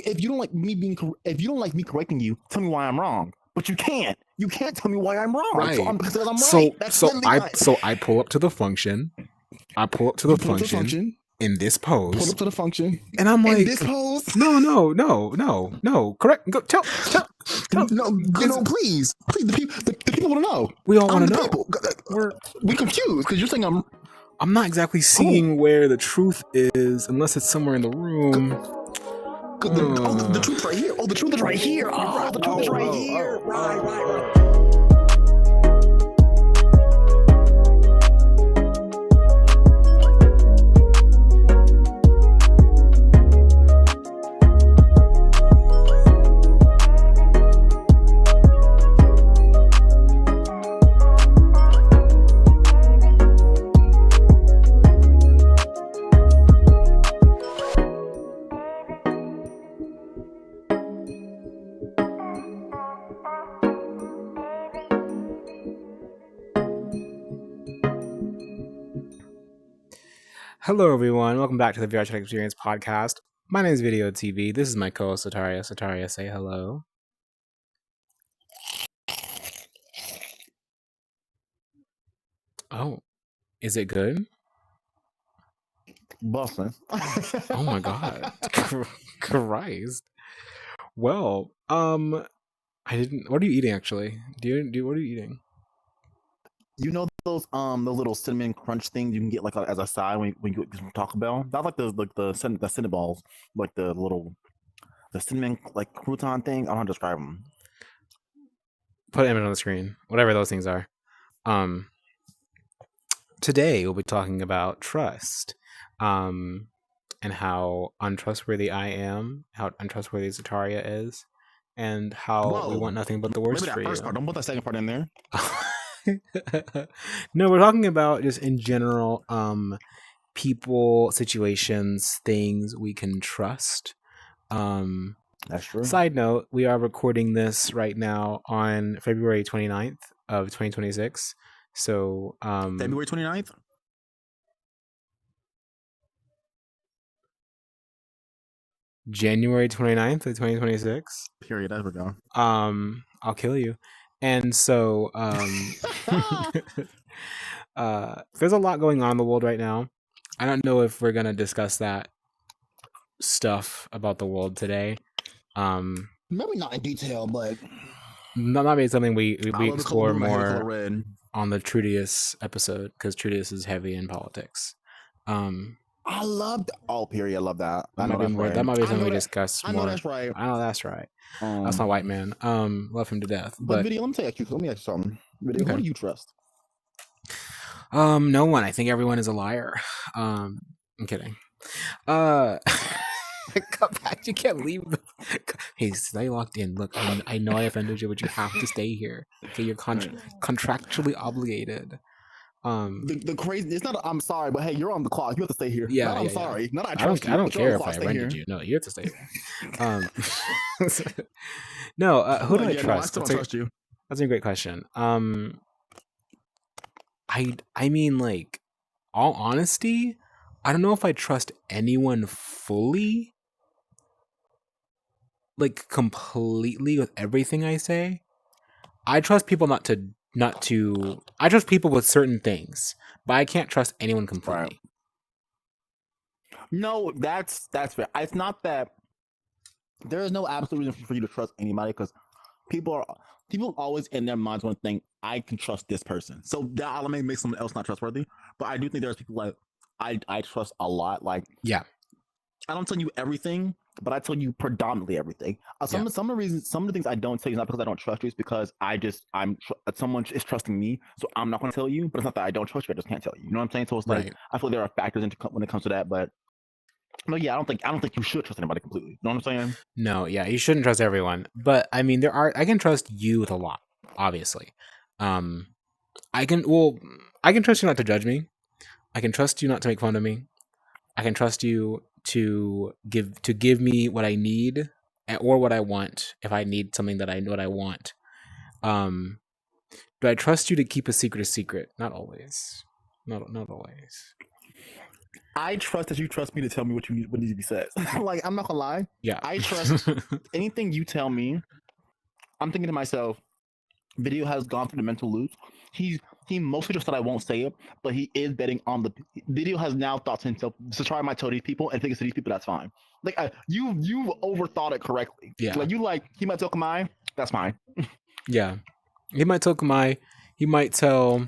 if you don't like me if you don't like me correcting you, tell me why I'm wrong. But you can't. You can't tell me why I'm wrong. Right. Because I'm So right. That's I pull up to the function. I pull up to the function in this pose. Pull up to the function. And I'm like, in this pose? No. Correct. Go tell. No, please. The people want to know. We all want to know. We're confused because you're saying I'm not exactly seeing where the truth is unless it's somewhere in the room. The truth right here. Oh, the truth is right here. Oh, the truth is right here. Right. Hello, everyone. Welcome back to the VRChat Experience podcast. My name is VideoTv. This is my co-host, Sataria. Sataria, say hello. Oh, is it good? Busting. Oh my God. Christ. Well, I didn't. What are you eating actually? What are you eating? You know those little cinnamon crunch things you can get like as a side when you get from Taco Bell. That's like the cinnamon balls, like the cinnamon like crouton thing. I don't know how to describe them. Put an image on the screen. Whatever those things are. Today we'll be talking about trust, and how untrustworthy I am, how untrustworthy Sataria is, and how we want nothing but the worst for you. First part. Don't put that second part in there. No, we're talking about just in general, people, situations, things we can trust. That's true. Side note, we are recording this right now on February 29th of 2026. So, February 29th? January 29th of 2026. Period. There we go. I'll kill you. And so there's a lot going on in the world right now. I don't know if we're going to discuss that stuff about the world today. Maybe not in detail, but maybe it's something we explore more on the Trudius episode, because Trudius is heavy in politics. I love period. I love that. That might be something we discuss more. I know that's right. That's my white man. Love him to death. But Video, let me ask you something. Video, okay. Who do you trust? No one. I think everyone is a liar. I'm kidding. Come back. You can't leave. Hey, stay locked in. Look, I know I offended you, but you have to stay here. Okay, you're contractually obligated. The crazy. It's not. I'm sorry, but hey, you're on the clock. You have to stay here. Yeah, I'm sorry. Yeah. I don't care if I offended you. No, you have to stay here. No. Who do I trust? No, I still don't trust you. That's a great question. I mean, like, all honesty, I don't know if I trust anyone fully, like completely with everything I say. I trust people I trust people with certain things, but I can't trust anyone completely. Right. No, that's fair. It's not that there is no absolute reason for you to trust anybody, because people always in their minds want to think, I can trust this person. So that element makes someone else not trustworthy. But I do think there's people like I trust a lot. Like, yeah, I don't tell you everything, but I tell you predominantly everything. Some of the things I don't tell you is not because I don't trust you. It's because someone is trusting me, so I'm not going to tell you. But it's not that I don't trust you; I just can't tell you. You know what I'm saying? So it's like, I feel like there are factors when it comes to that. But no, yeah, I don't think you should trust anybody completely. You know what I'm saying? No, yeah, you shouldn't trust everyone. But I mean, I can trust you with a lot. Obviously, I can trust you not to judge me. I can trust you not to make fun of me. I can trust you to give me what I need or what I want. If I need something that I know what I want, do I trust you to keep a secret? Not always. Not always. I trust that you trust me to tell me what needs to be said. Like, I'm not gonna lie. Yeah. I trust anything you tell me. I'm thinking to myself, Video has gone through the mental loops. He mostly just said I won't say it, but he is betting on the Video has now thought to himself, Sataria might tell these people, and thinks to these people that's fine. Like, you've overthought it correctly. Yeah. Like he might tell Kamai, that's fine. Yeah. He might tell Kamai. He might tell.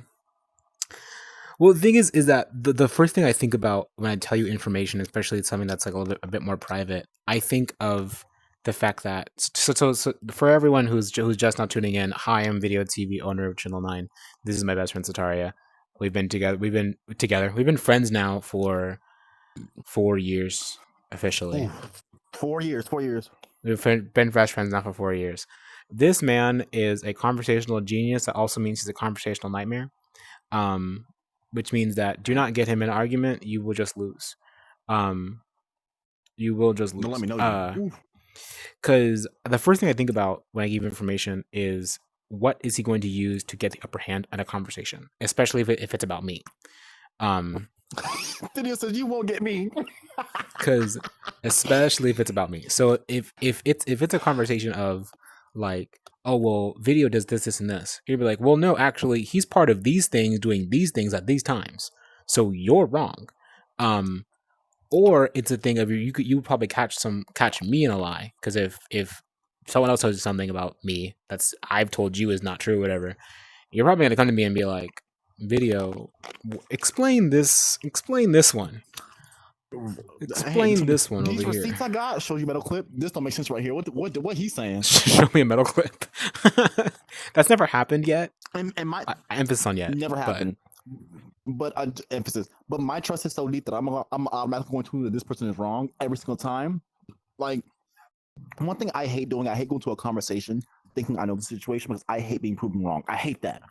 Well, the thing is that the first thing I think about when I tell you information, especially it's something that's like a bit more private, I think of the fact that so for everyone who's just now tuning in, hi, I'm VideoTv, owner of Channel 9. This is my best friend Sataria. We've been together. We've been friends now for 4 years officially. Ooh, 4 years. 4 years. We've been best friends now for 4 years. This man is a conversational genius. That also means he's a conversational nightmare. Which means that do not get him in an argument, you will just lose. You will just lose. Don't let me know. Because the first thing I think about when I give information is what is he going to use to get the upper hand at a conversation, especially if it's about me. Video says you won't get me. Because especially if it's about me. So if it's a conversation of like, oh well, Video does this, and this, you'd be like, well, no, actually, he's part of these things, doing these things at these times. So you're wrong. Or it's a thing of you would probably catch me in a lie, because if someone else tells you something about me that's I've told you is not true, whatever, you're probably gonna come to me and be like, Video, explain this one. Explain this one these over here. Receipts I got show you metal clip. This don't make sense right here. What he's saying? Show me a metal clip. That's never happened yet. And my emphasis on yet. Never happened. But emphasis. But my trust is so deep that I'm automatically going to conclude that this person is wrong every single time. Like, one thing I hate doing, I hate going to a conversation thinking I know the situation, because I hate being proven wrong. I hate that.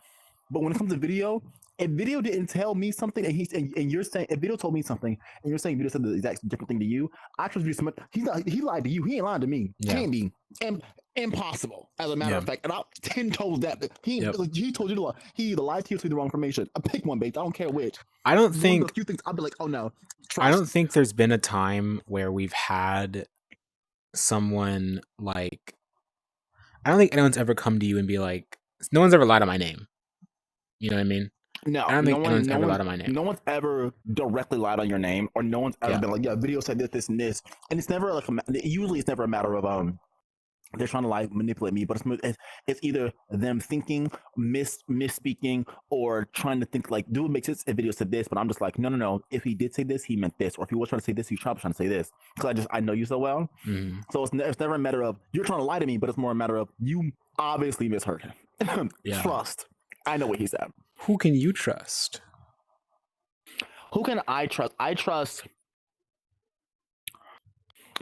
But when it comes to Video, if Video didn't tell me something and you're saying, if Video told me something and you're saying Video said the exact different thing to you, I trust Video. He lied to you. He ain't lying to me. Yeah. Can't be. Impossible, as a matter of fact. And I'll 10 toes that he told you to lie. He either lied to you or told you the wrong information. I pick one, babe. I don't care which. I don't think. A few things I'll be like, oh no. Trust. I don't think there's been a time where we've had someone like. I don't think anyone's ever come to you and be like, no one's ever lied on my name. You know what I mean? No, I don't think anyone's ever lied on my name. No one's ever directly lied on your name, or no one's ever been like, yeah, Video said this, and this. And it's never like, usually it's never a matter of, they're trying to like manipulate me, but it's either them thinking, misspeaking, or trying to think like, dude, makes sense if Video said this, but I'm just like, no. If he did say this, he meant this, or if he was trying to say this, he's trying to say this, because I know you so well. Mm-hmm. So it's never a matter of you're trying to lie to me, but it's more a matter of you obviously misheard him. Trust. I know what he said. Who can you trust? Who can I trust? I trust.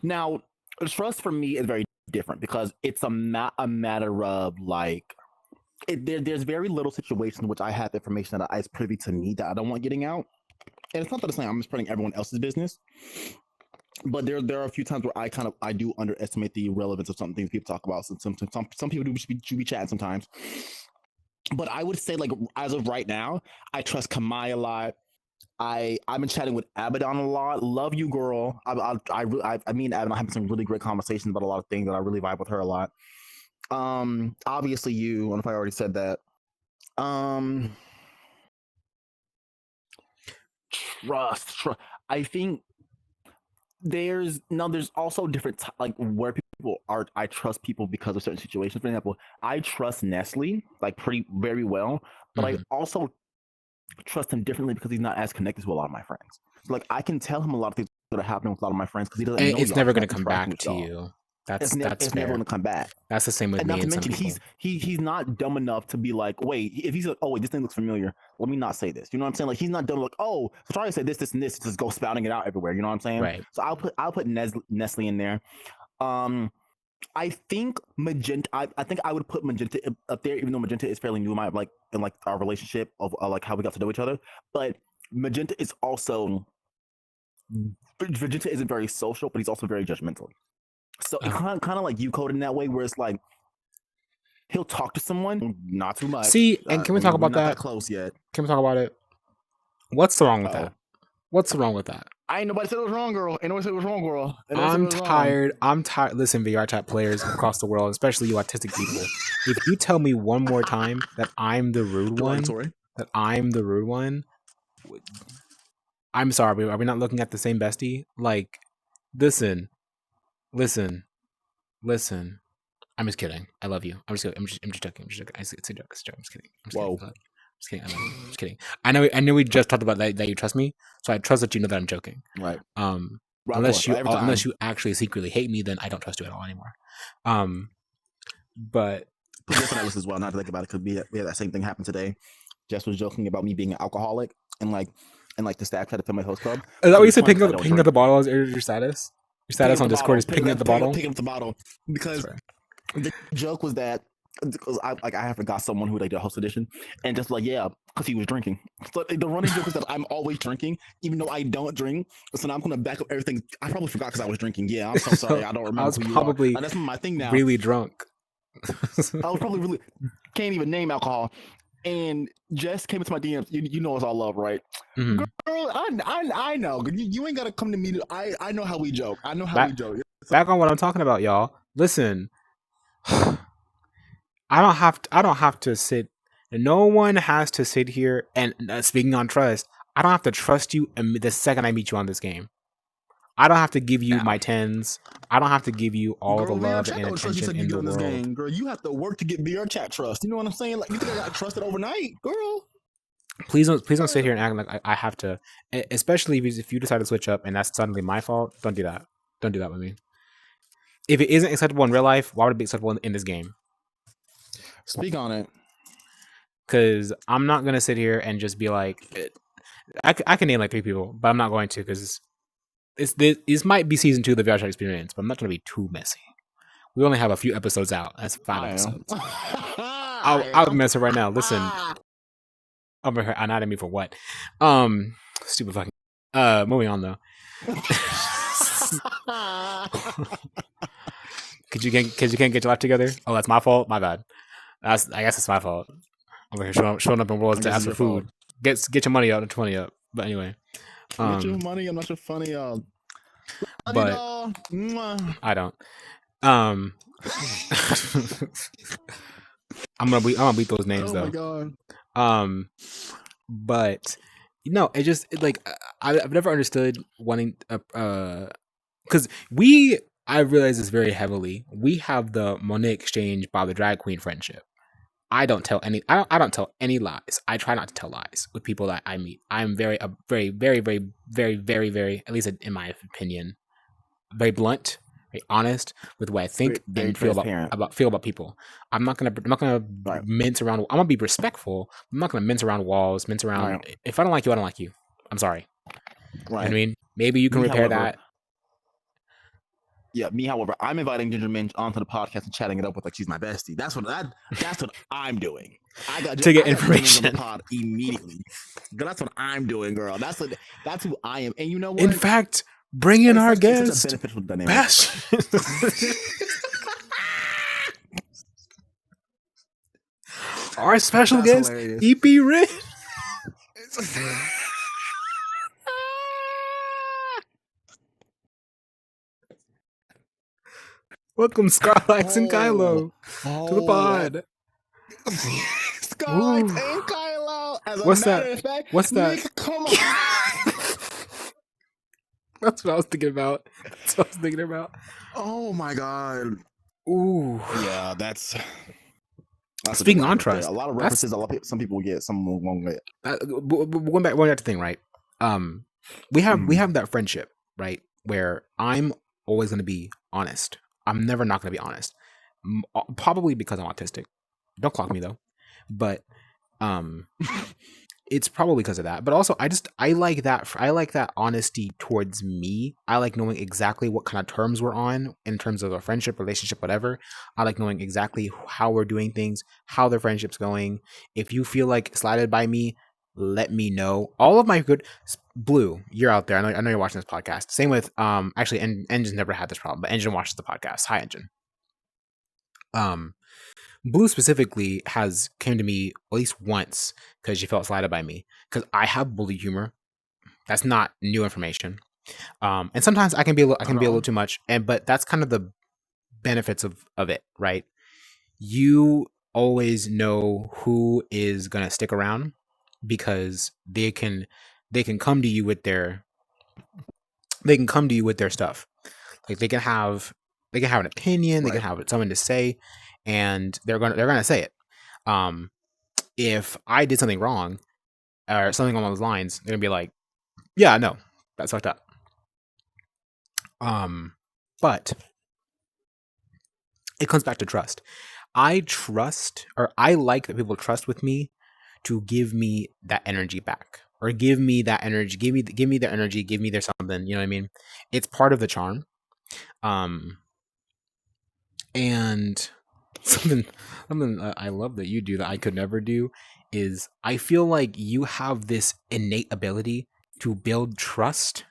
Now, trust for me is very different, because it's a matter of like, there's very little situations in which I have information that is privy to me that I don't want getting out. And it's not that I'm spreading everyone else's business, but there are a few times where I do underestimate the relevance of some things people talk about. Some people do be chatting sometimes. But I would say, like, as of right now, I trust Kamai a lot. I've been chatting with Abaddon a lot. Love you, girl. I mean, Abaddon, I have some really great conversations about a lot of things that I really vibe with her a lot. Obviously you. I don't know if I already said that. Trust. I think there's also different like where people are. I trust people because of certain situations. For example, I trust Nestle like very well, but I also trust him differently because he's not as connected to a lot of my friends. So, like, I can tell him a lot of things that are happening with a lot of my friends because he doesn't know. It's never going to come back to you. That's never going to come back. That's the same with me. Not to mention, he's not dumb enough to be like, wait, if he's like, oh wait, this thing looks familiar, let me not say this. You know what I'm saying? Like, he's not dumb like, oh, so try to say this, and this, just go spouting it out everywhere. You know what I'm saying? Right. So I'll put Nestle in there. I think Magenta. I think I would put Magenta up there, even though Magenta is fairly new in our relationship of like how we got to know each other. But Magenta is also. Magenta isn't very social, but he's also very judgmental. So it kind of like you code in that way, where it's like he'll talk to someone, not too much. See, and can we talk about that? Not that close yet. Can we talk about it? What's wrong with that? What's wrong with that? Ain't nobody said it was wrong, girl. Ain't nobody said it was wrong, girl. I'm tired. I'm tired. Listen, VRChat players across the world, especially you autistic people. If you tell me one more time that I'm the rude one, I'm sorry. Are we not looking at the same bestie? Like, listen. I'm just kidding. I love you. I'm just joking. It's a joke. I'm just kidding. Whoa. I'm just kidding. I love you. I'm just kidding. I know. We just talked about that you trust me, so I trust that you know that I'm joking. Right. Unless you actually secretly hate me, then I don't trust you at all anymore. But put this on that list as well. Not to think about it, because we had that same thing happen today. Jess was joking about me being an alcoholic and the staff tried to fill my host club. Is that what you said? Picking up the bottle is your status. Your status on Discord is picking up the bottle. Picking up the bottle because the joke was that because I haven't got someone who the host edition and just because he was drinking. So the running joke is that I'm always drinking even though I don't drink. So now I'm gonna back up everything. I probably forgot because I was drinking. Yeah, I'm so sorry. I don't remember. I was probably that's my thing now. Really drunk. I was probably really can't even name alcohol. And Jess came into my DMs. You know it's all love, right? Mm-hmm. Girl, I know. You ain't gotta come to me. I know how we joke. I know how we joke. Back on what I'm talking about, y'all. Listen, I don't have to sit. No one has to sit here and speaking on trust. I don't have to trust you the second I meet you on this game. I don't have to give you my tens. I don't have to give you all the love and attention in the world. Game. Girl, you have to work to get VRChat trust. You know what I'm saying? Like you think I got trusted overnight, girl? Please don't sit here and act like I have to. Especially if you decide to switch up and that's suddenly my fault. Don't do that. Don't do that with me. If it isn't acceptable in real life, why would it be acceptable in this game? Speak on it. Because I'm not gonna sit here and just be like, I can name like 3 people, but I'm not going to because. This might be season 2 of the VRChat experience, but I'm not going to be too messy. We only have a few episodes out. That's 5 episodes. I'll mess it right now. Listen. Over here, anatomy for what? Stupid fucking. Moving on though. Cause you can't get your life together. Oh, that's my fault. My bad. I guess it's my fault. Over here showing up in worlds to ask for food. Get your money up and 20 up. But anyway. Get your money. I'm not your funny. But I don't. I'm gonna beat those names though. Oh my god. But it just I've never understood wanting because I realize this very heavily. We have the Monet exchange by the drag queen friendship. I don't tell any lies. I try not to tell lies with people that I meet. I'm very, very, very, very, very, very, very, at least in my opinion, very blunt, very honest with what I think and feel about people. I'm not gonna mince around. I'm gonna be respectful. I'm not gonna mince around walls. Right. If I don't like you, I don't like you. I'm sorry. Right. You know what I mean, maybe you can repair that. Yeah, me, however, I'm inviting Ginger Minch onto the podcast and chatting it up with like she's my bestie. That's what I'm doing. I got information on the pod immediately. That's what I'm doing, girl. That's who I am. And you know what? In fact, bring in our guest. It's a beneficial dynamic. Our special guest, EP Rich. Welcome, Scarlax and Kylo, to the pod. Scarlax and Kylo. What's that? What's that? Nick, come on. That's what I was thinking about. Oh my god. Ooh. Yeah, that's speaking on trust. A lot of references. Some people will get, some won't get. Going back to the thing, right? We have that friendship, right, where I'm always going to be honest. I'm never not going to be honest. Probably because I'm autistic. Don't clock me though. But it's probably because of that. But also I like that honesty towards me. I like knowing exactly what kind of terms we're on in terms of a friendship, relationship, whatever. I like knowing exactly how we're doing things, how the friendship's going. If you feel like slighted by me, let me know. All of my good Blue, you're out there. I know you're watching this podcast. Same with actually Engine's never had this problem, but Engine watches the podcast. Hi, Engine. Blue specifically came to me at least once because she felt slighted by me because I have bully humor. That's not new information. And sometimes I can be a little too much, but that's kind of the benefits of it, right? You always know who is gonna stick around because they can come to you with their stuff. Like they can have an opinion, they can have something to say, and they're gonna say it. If I did something wrong or something along those lines, they're gonna be like, "Yeah, no, that's fucked up." But it comes back to trust. I like that people trust with me to give me that energy back, or give me that energy, give me their energy, give me their something. You know what I mean? It's part of the charm. And something I love that you do that I could never do is I feel like you have this innate ability to build trust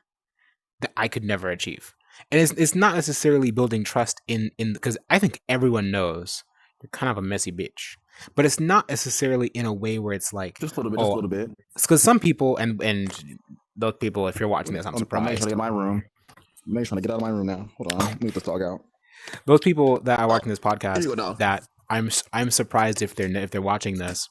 that I could never achieve. And it's not necessarily building trust in because I think everyone knows you're kind of a messy bitch. But it's not necessarily in a way where it's like just a little bit. It's because some people and those people, if you're watching this, I'm surprised. I'm making sure to get my room. I'm trying to get out of my room now. Hold on, let me just talk out. Those people that are watching this podcast, that I'm surprised if they're watching this.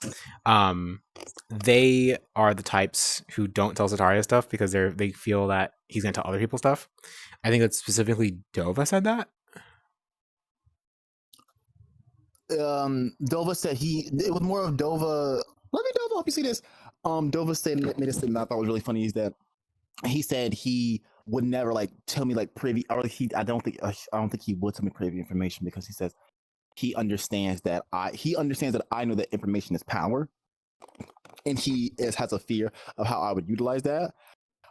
They are the types who don't tell Sataria stuff because they feel that he's gonna tell other people stuff. I think that specifically Dova said that. Dova said it was more of Dova. Let me Dova, hope you see this. Dova made a statement I thought was really funny, is that he said he would never like tell me like privy, or I don't think he would tell me privy information, because he says he understands that I know that information is power, and he has a fear of how I would utilize that.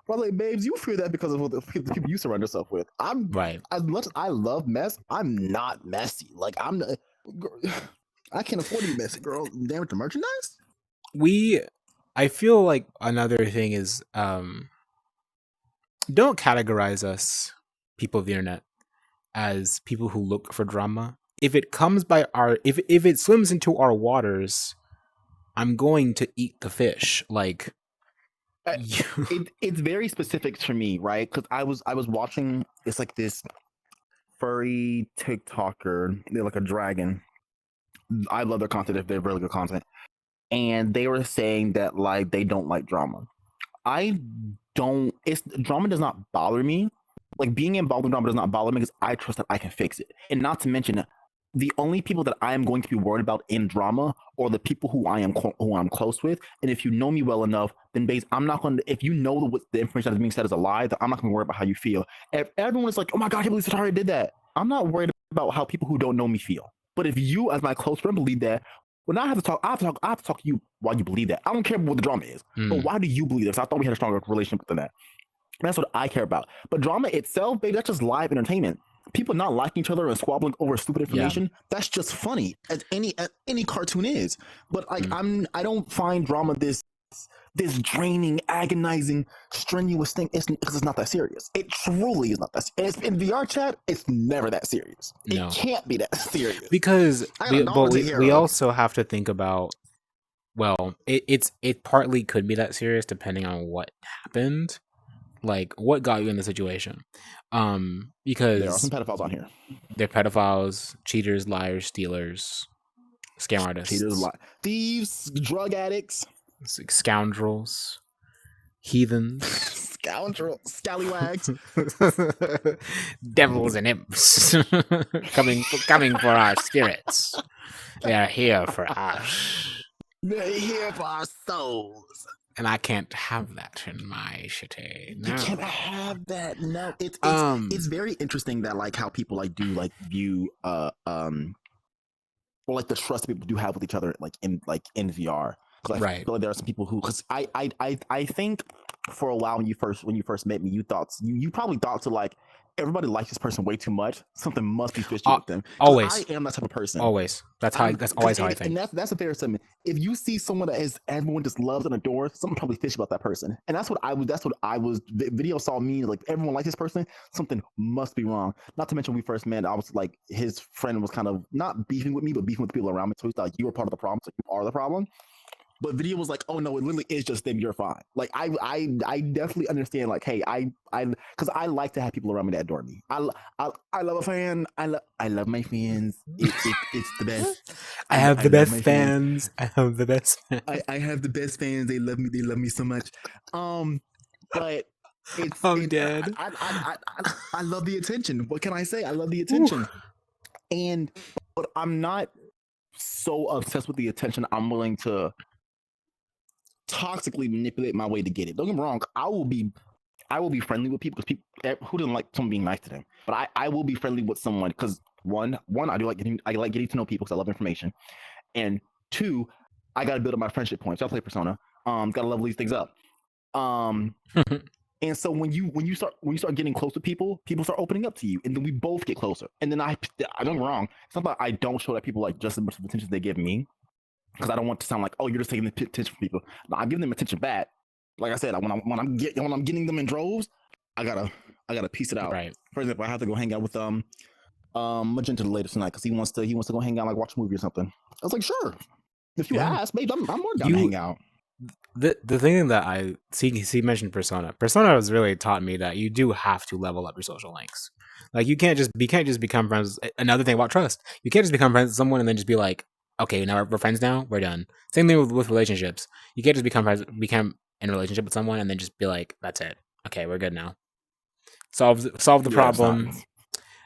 But like, babes, you fear that because of the people you surround yourself with. I'm right. As much as I love mess, I'm not messy. Like I can't afford to be messy, girl. Damn it, the merchandise. I feel like another thing is don't categorize us, people of the internet, as people who look for drama. If it comes by if it swims into our waters, I'm going to eat the fish. Like it's very specific to me, right? Because I was watching, it's like this furry TikToker. They're like a dragon. I love their content if they're really good content. And they were saying that like they don't like drama. Drama does not bother me. Like being involved in drama does not bother me because I trust that I can fix it. And not to mention, the only people that I am going to be worried about in drama are the people who I'm close with. And if you know me well enough, then I'm not going to. If you know the information that's being said is a lie, then I'm not going to worry about how you feel. If everyone's like, "Oh my god, I can't believe Sataria did that," I'm not worried about how people who don't know me feel. But if you, as my close friend, believe that, well, now I have to talk to you why you believe that. I don't care what the drama is, but why do you believe this? I thought we had a stronger relationship than that. That's what I care about. But drama itself, baby, that's just live entertainment. People not liking each other and squabbling over stupid information, that's just funny, as any cartoon is. But like I don't find drama this draining, agonizing, strenuous thing. Because it's not that serious. It truly is not that serious. In VRChat, it's never that serious. No. It can't be that serious. Because we also have to think about, well, it partly could be that serious depending on what happened. Like what got you in the situation. Because there are some pedophiles on here. They're pedophiles, cheaters, liars, stealers, scam artists, cheaters, thieves, drug addicts, scoundrels, heathens, scallywags, devils and imps coming for our spirits. They are here for us. They're here for our souls. And I can't have that in my shitty. No. You can't have that. No, it's very interesting that like how people like do like view or like the trust people do have with each other like in VR. Right. I feel like there are some people who, because I think for a while when you first met me, you probably thought to like, everybody likes this person way too much. Something must be fishy with them. Always, I am that type of person. Always, that's always how I think. And that's a fair statement. If you see someone that everyone just loves and adores, something probably fishy about that person. And that's what I was. The video saw me like everyone likes this person. Something must be wrong. Not to mention, we first met, I was like, his friend was kind of not beefing with me, but beefing with the people around me. So he thought you were part of the problem. So you are the problem. But video was like, oh no, it literally is just them. You're fine. Like I definitely understand. Like, hey, because I like to have people around me that adore me. I love a fan. I love my fans. It's the best. I have the love best my fans. I have the best fans. I have the best fans. They love me. They love me so much. But I'm dead. I love the attention. What can I say? I love the attention. But I'm not so obsessed with the attention. I'm willing to toxically manipulate my way to get it. Don't get me wrong. I will be friendly with people because people who doesn't like someone being nice to them. But I will be friendly with someone because one I like getting to know people because I love information, and two, I got to build up my friendship points. I play Persona. Got to level these things up. And so when you start getting close to people start opening up to you, and then we both get closer. And then I don't get me wrong. It's not that I don't show that people like just as much attention as they give me, because I don't want to sound like, oh, you're just taking the attention from people. No, I'm giving them attention back. Like I said, when I'm getting them in droves, I gotta piece it out. Right. For example, I have to go hang out with Magenta later tonight because he wants to go hang out, like watch a movie or something. I was like, sure. If you ask, babe, I'm more down to hang out. The thing that I see, he mentioned Persona. Persona has really taught me that you do have to level up your social links. Like you can't just become friends. Another thing about trust, you can't just become friends with someone and then just be like, okay, now we're friends now, we're done. Same thing with relationships. You can't just become in a relationship with someone and then just be like, that's it. Okay, we're good now. Solve the problem,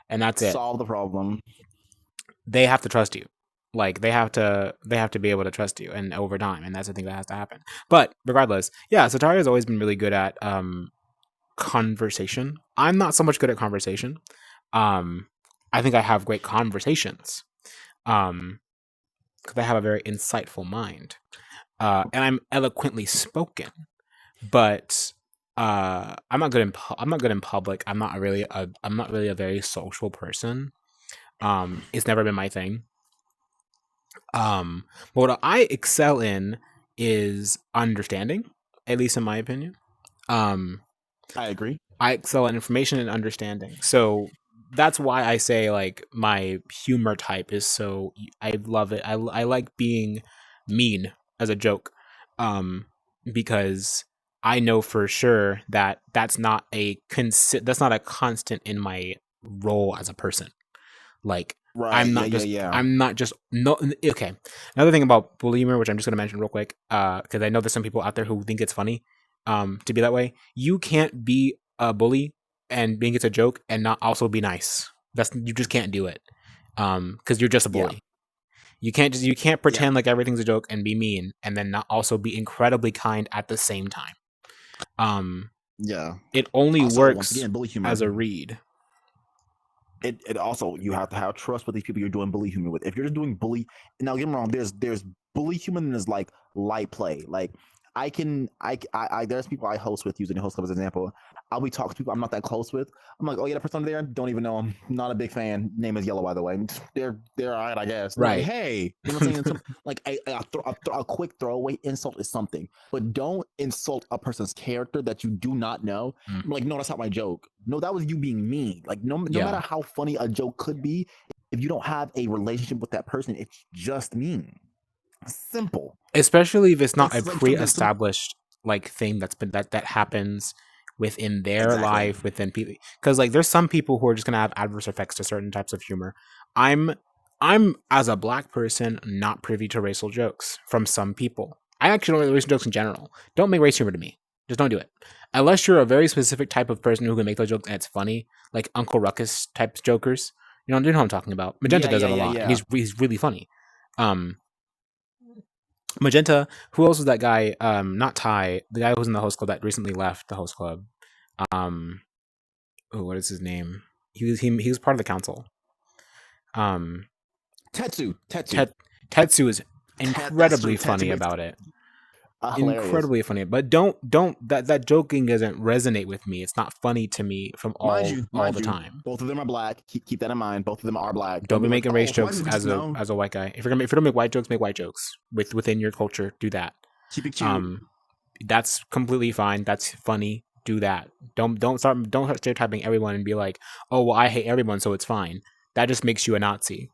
and that's it. Solve the problem. They have to trust you. Like they have to be able to trust you, and over time, and that's the thing that has to happen. But regardless, yeah, Sataria has always been really good at conversation. I'm not so much good at conversation. I think I have great conversations, because I have a very insightful mind, and I'm eloquently spoken. But I'm not good in public. I'm not really a very social person. It's never been my thing. But what I excel in is understanding, at least in my opinion. I agree. I excel at information and understanding. So that's why I say like my humor type is so, I love it. I like being mean as a joke, because I know for sure that that's not a constant in my role as a person. Like, right, I'm not okay. Another thing about bully humor, which I'm just going to mention real quick, because I know there's some people out there who think it's funny, to be that way. You can't be a bully and think it's a joke and not also be nice. You just can't do it, because you're just a bully. Yeah. You can't pretend like everything's a joke and be mean and then not also be incredibly kind at the same time. It only works bully humor as a read. It also, you have to have trust with these people you're doing bully humor with. If you're just doing bully, now get me wrong, there's bully humor and there's like light play. Like there's people I host with, using the host club as an example. I'll be talking to people I'm not that close with. I'm like, oh yeah, that person there, don't even know him. Not a big fan. Name is Yellow, by the way. They're all right, I guess. Right. Like, hey, you know what I'm saying? Like a quick throwaway insult is something, but don't insult a person's character that you do not know. I'm like, no, that's not my joke. No, that was you being mean. Like no matter how funny a joke could be, if you don't have a relationship with that person, it's just mean. Simple. Especially if it's not a pre-established like thing that happens within their life, within people. Because like there's some people who are just gonna have adverse effects to certain types of humor. I'm as a black person not privy to racial jokes from some people. I actually don't like racial jokes in general. Don't make race humor to me. Just don't do it. Unless you're a very specific type of person who can make those jokes and it's funny, like Uncle Ruckus type jokers. You know what I'm talking about. Magenta does it a lot. And he's really funny. Magenta, who else was that guy? Not Ty, the guy who was in the host club that recently left the host club. What is his name? He was part of the council. Tetsu is incredibly funny about it. Incredibly funny, but don't that joking doesn't resonate with me. It's not funny to me from all the time. Both of them are black. Keep that in mind. Both of them are black. Don't be making race jokes as a white guy. If you don't make white jokes, make white jokes within your culture. Do that. Keep it cute. That's completely fine. That's funny. Do that. Don't start stereotyping everyone and be like, oh well, I hate everyone, so it's fine. That just makes you a Nazi.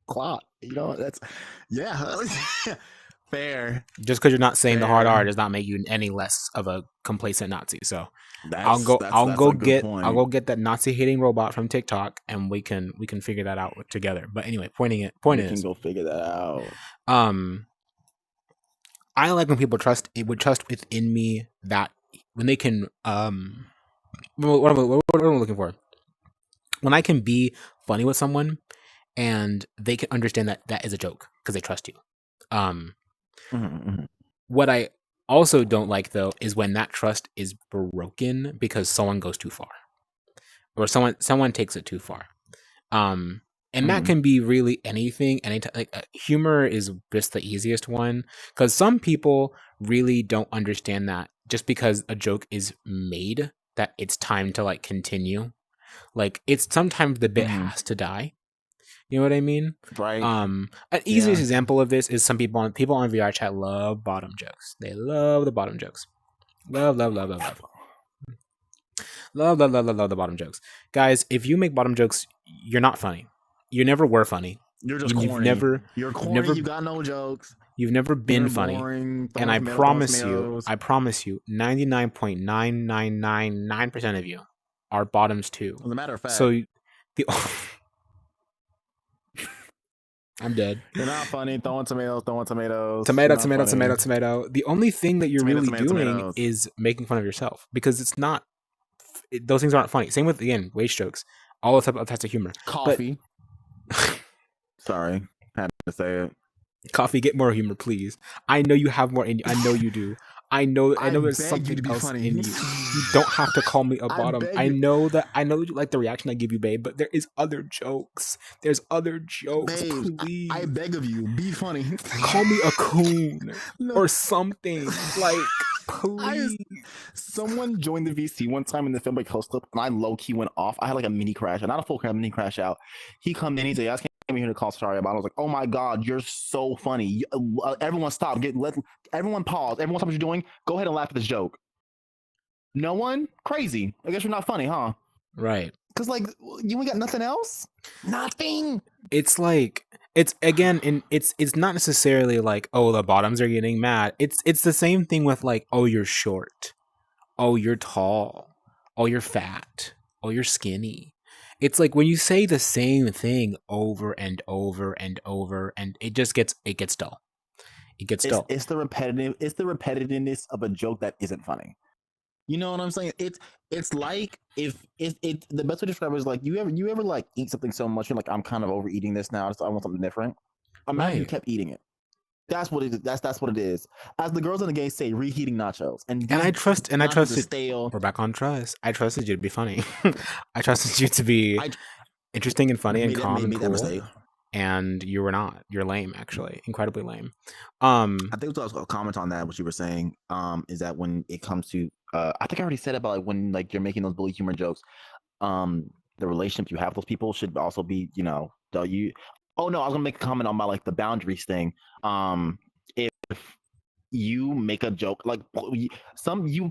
Clock. You know, that's yeah. Fair. Just because you're not saying the hard R Fair. does not make you any less of a complacent Nazi. So That's I'll a good go point. get that Nazi hating robot from TikTok, and we can figure that out together. But anyway, point We is, can go figure that out. I like when people would trust within me that when they can what am I looking for? When I can be funny with someone and they can understand that that is a joke because they trust you. Mm-hmm. What I also don't like though is when that trust is broken because someone goes too far or someone takes it too far. And that can be really anything. Anytime, like humor is just the easiest one because some people really don't understand that just because a joke is made that it's time to like continue. Like it's sometimes the bit has to die. You know what I mean? Right. An easiest example of this is some people on VRChat love bottom jokes. They love the bottom jokes. Love the bottom jokes. Guys, if you make bottom jokes, you're not funny. You never were funny. You're just You've corny. You're corny. You got no jokes. You've never been funny. Boring, And I promise you, 99.9999% of you are bottoms too. As a matter of fact. So the I'm dead. You're not funny. Throwing tomatoes. Tomato. The only thing that you're doing tomatoes. is making fun of yourself because it's not. Those things aren't funny. Same with again wage jokes. All types of humor. Coffee. Sorry, had to say it. Coffee, get more humor, please. I know you have more in you. I know you do. I know there's something else funny. in you. You don't have to call me a bottom. I know that you like the reaction I give you, babe, but there is other jokes. There's other jokes. Babe, please. I beg of you, be funny. Call me a coon or something. Like, please. Someone joined the VC one time in the film like host up, and I low key went off. I had like a mini crash, not a full crash, mini crash out. He come in, he's like, I came here to call Sataria, but I was like, oh my god, you're so funny. Everyone stop, everyone pause. Everyone stop what you're doing. Go ahead and laugh at this joke. No one? Crazy. I guess you're not funny, huh? Right. Because like you ain't got nothing else? Nothing. It's like it's not necessarily like, oh, the bottoms are getting mad. It's the same thing with like, oh, you're short. Oh, you're tall. Oh, you're fat. Oh, you're skinny. It's like when you say the same thing over and over and over, and it gets dull. It gets dull. It's the repetitiveness of a joke that isn't funny. You know what I'm saying? It's like if it the best way to describe it is like you ever like eat something so much you're like, I'm kind of overeating this now. I want something different. Imagine you kept eating it. That's what it is. That's what it is. As the girls in the game say, reheating nachos. And I trusted stale. We're back on trust. I trusted you to be funny. I trusted you to be interesting and funny and calm and cool. And you were not. You're lame, actually. Incredibly lame. I think I was a comment on that, what you were saying, is that when it comes to I think I already said about like when like you're making those bully humor jokes, the relationship you have with those people should also be, you know, oh no, I was gonna make a comment on my like the boundaries thing. If you make a joke, like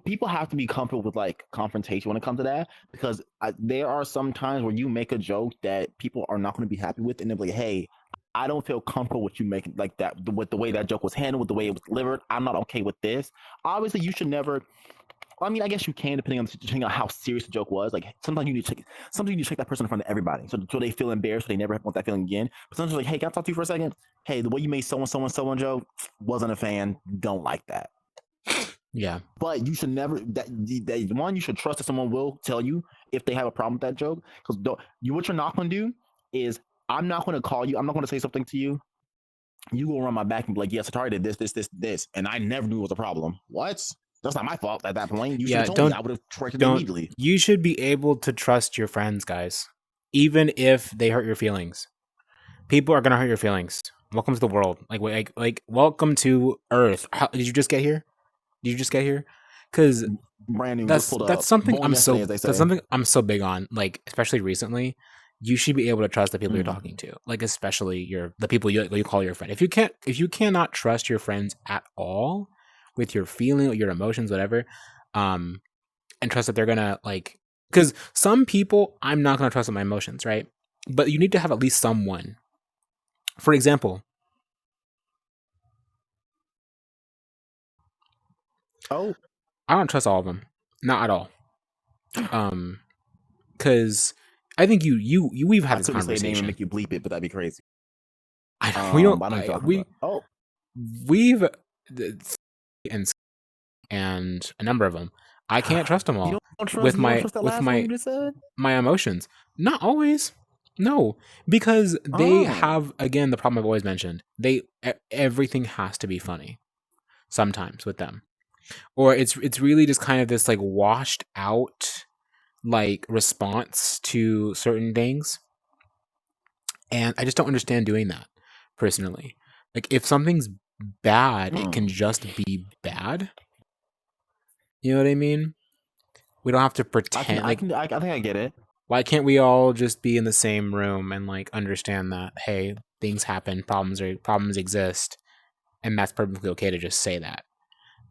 people have to be comfortable with like confrontation when it comes to that, because there are some times where you make a joke that people are not going to be happy with, and they're like, hey, I don't feel comfortable with you making like that, with the way that joke was handled, with the way it was delivered. I'm not okay with this. Obviously, you should never. I mean, I guess you can, depending on how serious the joke was. Like sometimes you need to check that person in front of everybody, so they feel embarrassed, so they never want that feeling again. But sometimes like, hey, can I talk to you for a second? Hey, the way you made so and joke, wasn't a fan. Don't like that. Yeah. But you should never you should trust that someone will tell you if they have a problem with that joke. Because what you're not going to do is, I'm not going to call you. I'm not going to say something to you. You will run my back and be like, yes, Sataria did this, and I never knew it was a problem. What? That's not my fault at that point. You should have told me. I would have corrected it immediately. You should be able to trust your friends, guys, even if they hurt your feelings. People are gonna hurt your feelings. Welcome to the world. Like welcome to Earth. Did you just get here? Because brand new. That's something I'm so big on. Like especially recently, you should be able to trust the people you're talking to. Like especially the people you call your friend. If you cannot trust your friends at all, with your feeling, your emotions, whatever, and trust that they're gonna like, because some people I'm not gonna trust with my emotions, right? But you need to have at least someone For example, Oh, I don't trust all of them, not at all. Because I think we've had I this couldn't say a name and conversation. make you bleep it, but that'd be crazy. We don't. But I know what you're talking We about. Oh, we've and a number of them. I can't trust them all with you don't my trust that with last one my you just said? my emotions. Not always. No, because they Oh, have, again, the problem I've always mentioned. Everything has to be funny sometimes with them, or it's really just kind of this like washed out like response to certain things, and I just don't understand doing that personally. Like if something's bad, it can just be bad. You know what I mean? We don't have to pretend like, I think I get it. why can't we all just be in the same room and like understand that, hey, things happen, problems exist, and that's perfectly okay to just say that.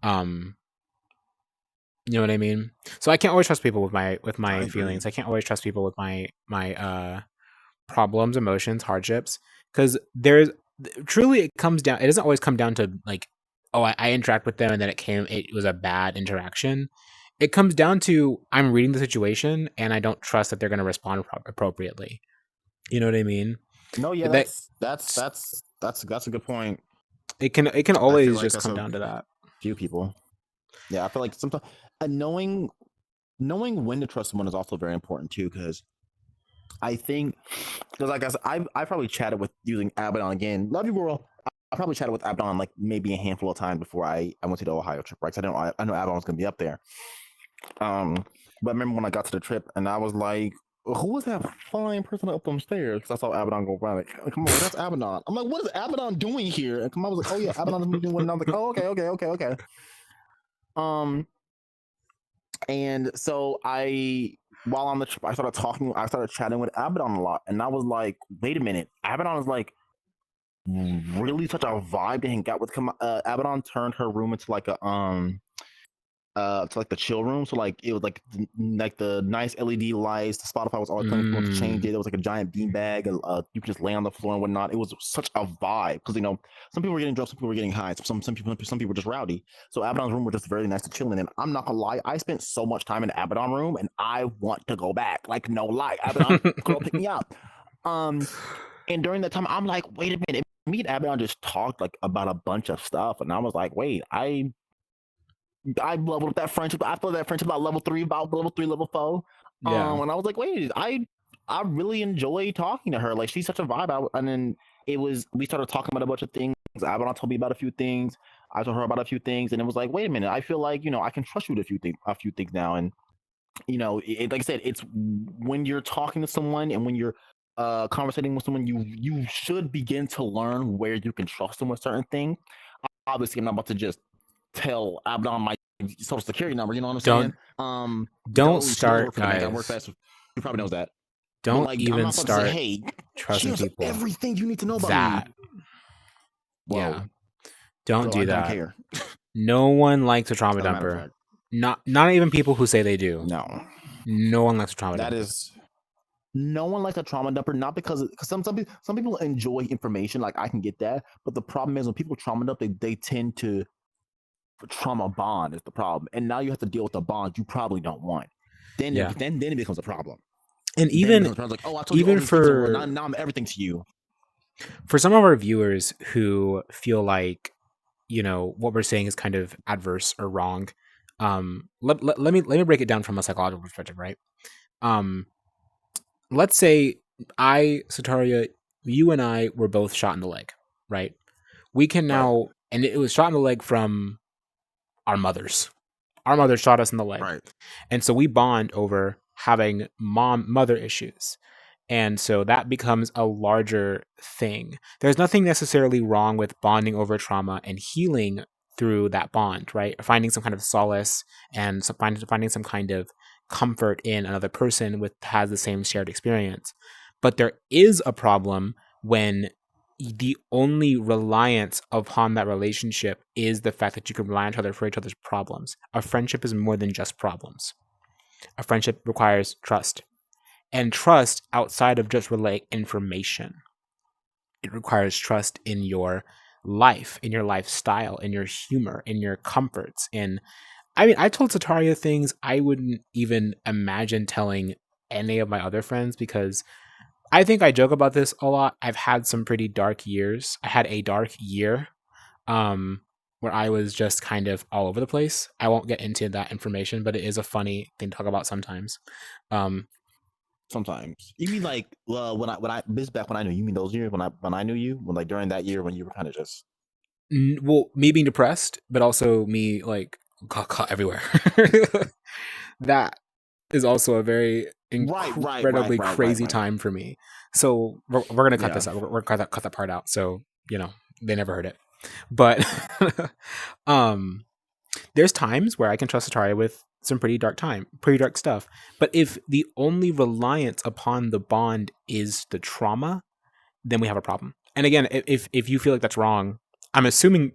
Um you know what I mean? So I can't always trust people with I my agree. feelings. I can't always trust people with my problems, emotions, hardships, because there's truly, it comes down, it doesn't always come down to like, oh, I interact with them and then it was a bad interaction. It comes down to, I'm reading the situation and I don't trust that they're going to respond appropriately. You know what I mean? No, yeah, That that's a good point. it can I feel always like just that's come a down to that. few people. Yeah, I feel like sometimes knowing when to trust someone is also very important too, because I think, because like I said, I probably chatted with using Abaddon again. Love you, girl. I probably chatted with Abaddon like maybe a handful of times before I went to the Ohio trip, right? So I know Abaddon was gonna be up there. But I remember when I got to the trip and I was like, who was that fine person up them stairs? Because I saw Abaddon go by. Like, come on, that's Abaddon. I'm like, what is Abaddon doing here? And come on, I was like, oh yeah, Abaddon is doing. And I was like, oh okay. Um, and so while on the trip, I started chatting with Abaddon a lot, and I was like, wait a minute, Abaddon is like really such a vibe to hang out with. Abaddon turned her room into like a to like the chill room. So like it was like the nice LED lights. The Spotify was always playing. If you want to change it, there was like a giant beanbag. You could just lay on the floor and whatnot. It was such a vibe because some people were getting drunk, some people were getting high. Some people were just rowdy. So Abaddon's room was just very nice to chill in. And I'm not gonna lie, I spent so much time in the Abaddon room, and I want to go back. Like no lie, Abaddon, girl, pick me up. And during that time, I'm like, wait a minute. Me and Abaddon just talked like about a bunch of stuff, and I was like, wait, I leveled up that friendship. I feel that friendship about level 3, level 4. Yeah. And I was like, wait, I really enjoy talking to her. Like she's such a vibe. And then we started talking about a bunch of things. Abaddon told me about a few things. I told her about a few things, and it was like, wait a minute, I feel like I can trust you with a few things now. And like I said, it's when you're talking to someone and when you're conversating with someone, you should begin to learn where you can trust them with certain things. Obviously, I'm not about to just tell Abaddon my social security number. You know what I'm saying? Don't She does start, work for the bank. I work guys. fast. She probably knows that. But Don't like, I'm even not about to say, start hey, trusting here's people everything you need to know about me. that. Whoa, Yeah. Don't girl, do I don't that. care. No one likes a trauma As a matter of dumper. fact, Not even people who say they do. no, No one likes a trauma that dumper. is. No one likes a trauma dumper, not because some people enjoy information. Like I can get that, but the problem is when people trauma dump, they tend to trauma bond is the problem, and now you have to deal with the bond you probably don't want. Then Yeah. then it becomes a problem. And Then it even becomes like, oh, I told you all these things, and now I'm everything to you. for some of our viewers who feel like, what we're saying is kind of adverse or wrong, let me break it down from a psychological perspective, right? Let's say Sataria, you and I were both shot in the leg, right? We can Right. now, and it was shot in the leg from our mothers. Our mother shot us in the leg. Right. And so we bond over having mother issues. And so that becomes a larger thing. There's nothing necessarily wrong with bonding over trauma and healing through that bond, right? Finding some kind of solace and finding some kind of comfort in another person has the same shared experience. But there is a problem when the only reliance upon that relationship is the fact that you can rely on each other for each other's problems. A friendship is more than just problems. A friendship requires trust, and trust outside of just relay information. It requires trust in your life, in your lifestyle, in your humor, in your comforts. And I mean, I told Sataria things I wouldn't even imagine telling any of my other friends, because I think I joke about this a lot. I've had some pretty dark years. I had a dark year, um, where I was just kind of all over the place. I won't get into that information, but it is a funny thing to talk about sometimes. Um, Sometimes you mean like when I this is back when I knew you. Mean those years when I knew you, when like during that year when you were kind of just well, me being depressed, but also me like got caught everywhere. That is also a very incredibly crazy right. time for me. So we're gonna cut Yeah, this out. We're gonna cut that part out. So they never heard it. But um, there's times where I can trust Sataria with some pretty dark stuff. But if the only reliance upon the bond is the trauma, then we have a problem. And again, if you feel like that's wrong, I'm assuming.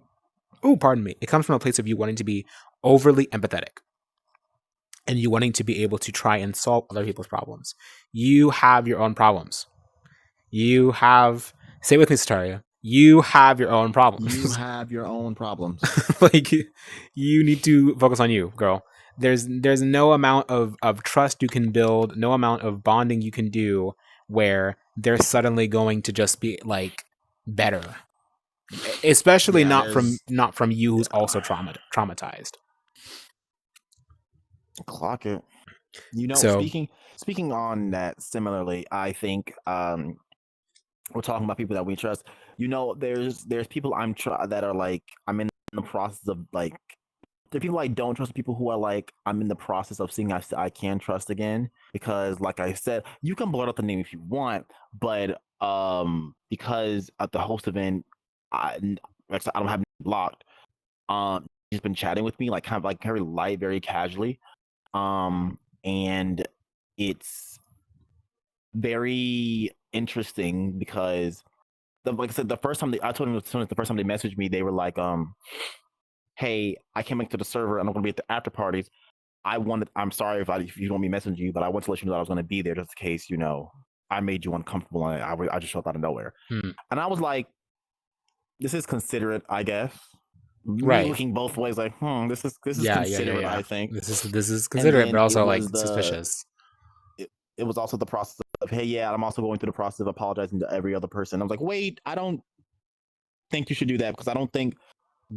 Oh, pardon me. It comes from a place of you wanting to be overly empathetic and you wanting to be able to try and solve other people's problems. You have your own problems. You have, say with me, Sataria, you have your own you problems. have your own problems. Like, you need to focus on you, girl. There's no amount of trust you can build, no amount of bonding you can do where they're suddenly going to just be like better. Especially Yeah, not from there's you who's also traumatized. clock it. You know, So speaking on that similarly, I think we're talking about people that we trust. You know, there's people that are like I'm in the process of like there are people I don't trust, people who are like I'm in the process of seeing I can trust again because like I said, you can blurt out the name if you want, but because at the host event I like I said, I don't have it blocked. He's been chatting with me like kind of like very light, very casually. And it's very interesting because like I said, the first time I told him the first time they messaged me, they were like, hey, I can't make it to the server and I'm gonna be at the after parties. I'm sorry if you don't want me messaging you, but I want to let you know that I was gonna be there just in case, I made you uncomfortable and I just felt out of nowhere. And I was like, this is considerate, I guess. Me right. looking both ways, like, this is considerate, Yeah. I think. This is And considerate, but then also like suspicious. it was also the process of, hey, yeah, I'm also going through the process of apologizing to every other person. I was like, wait, I don't think you should do that because I don't think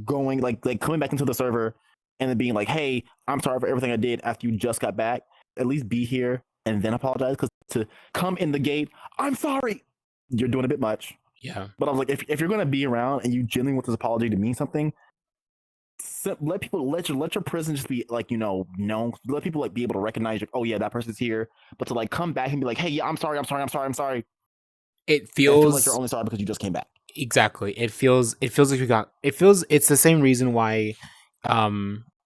going like coming back into the server and then being like, hey, I'm sorry for everything I did after you just got back. At least be here and then apologize because to come in the gate, I'm sorry, you're doing a bit much. Yeah. But I was like, if you're gonna be around and you genuinely want this apology to mean something, let your presence just be like known. Let people like be able to recognize oh yeah, that person's here. But to like come back and be like, hey, yeah, I'm sorry, It and feel like you're feels only sorry because you just came back. exactly. It feels like it's the same reason why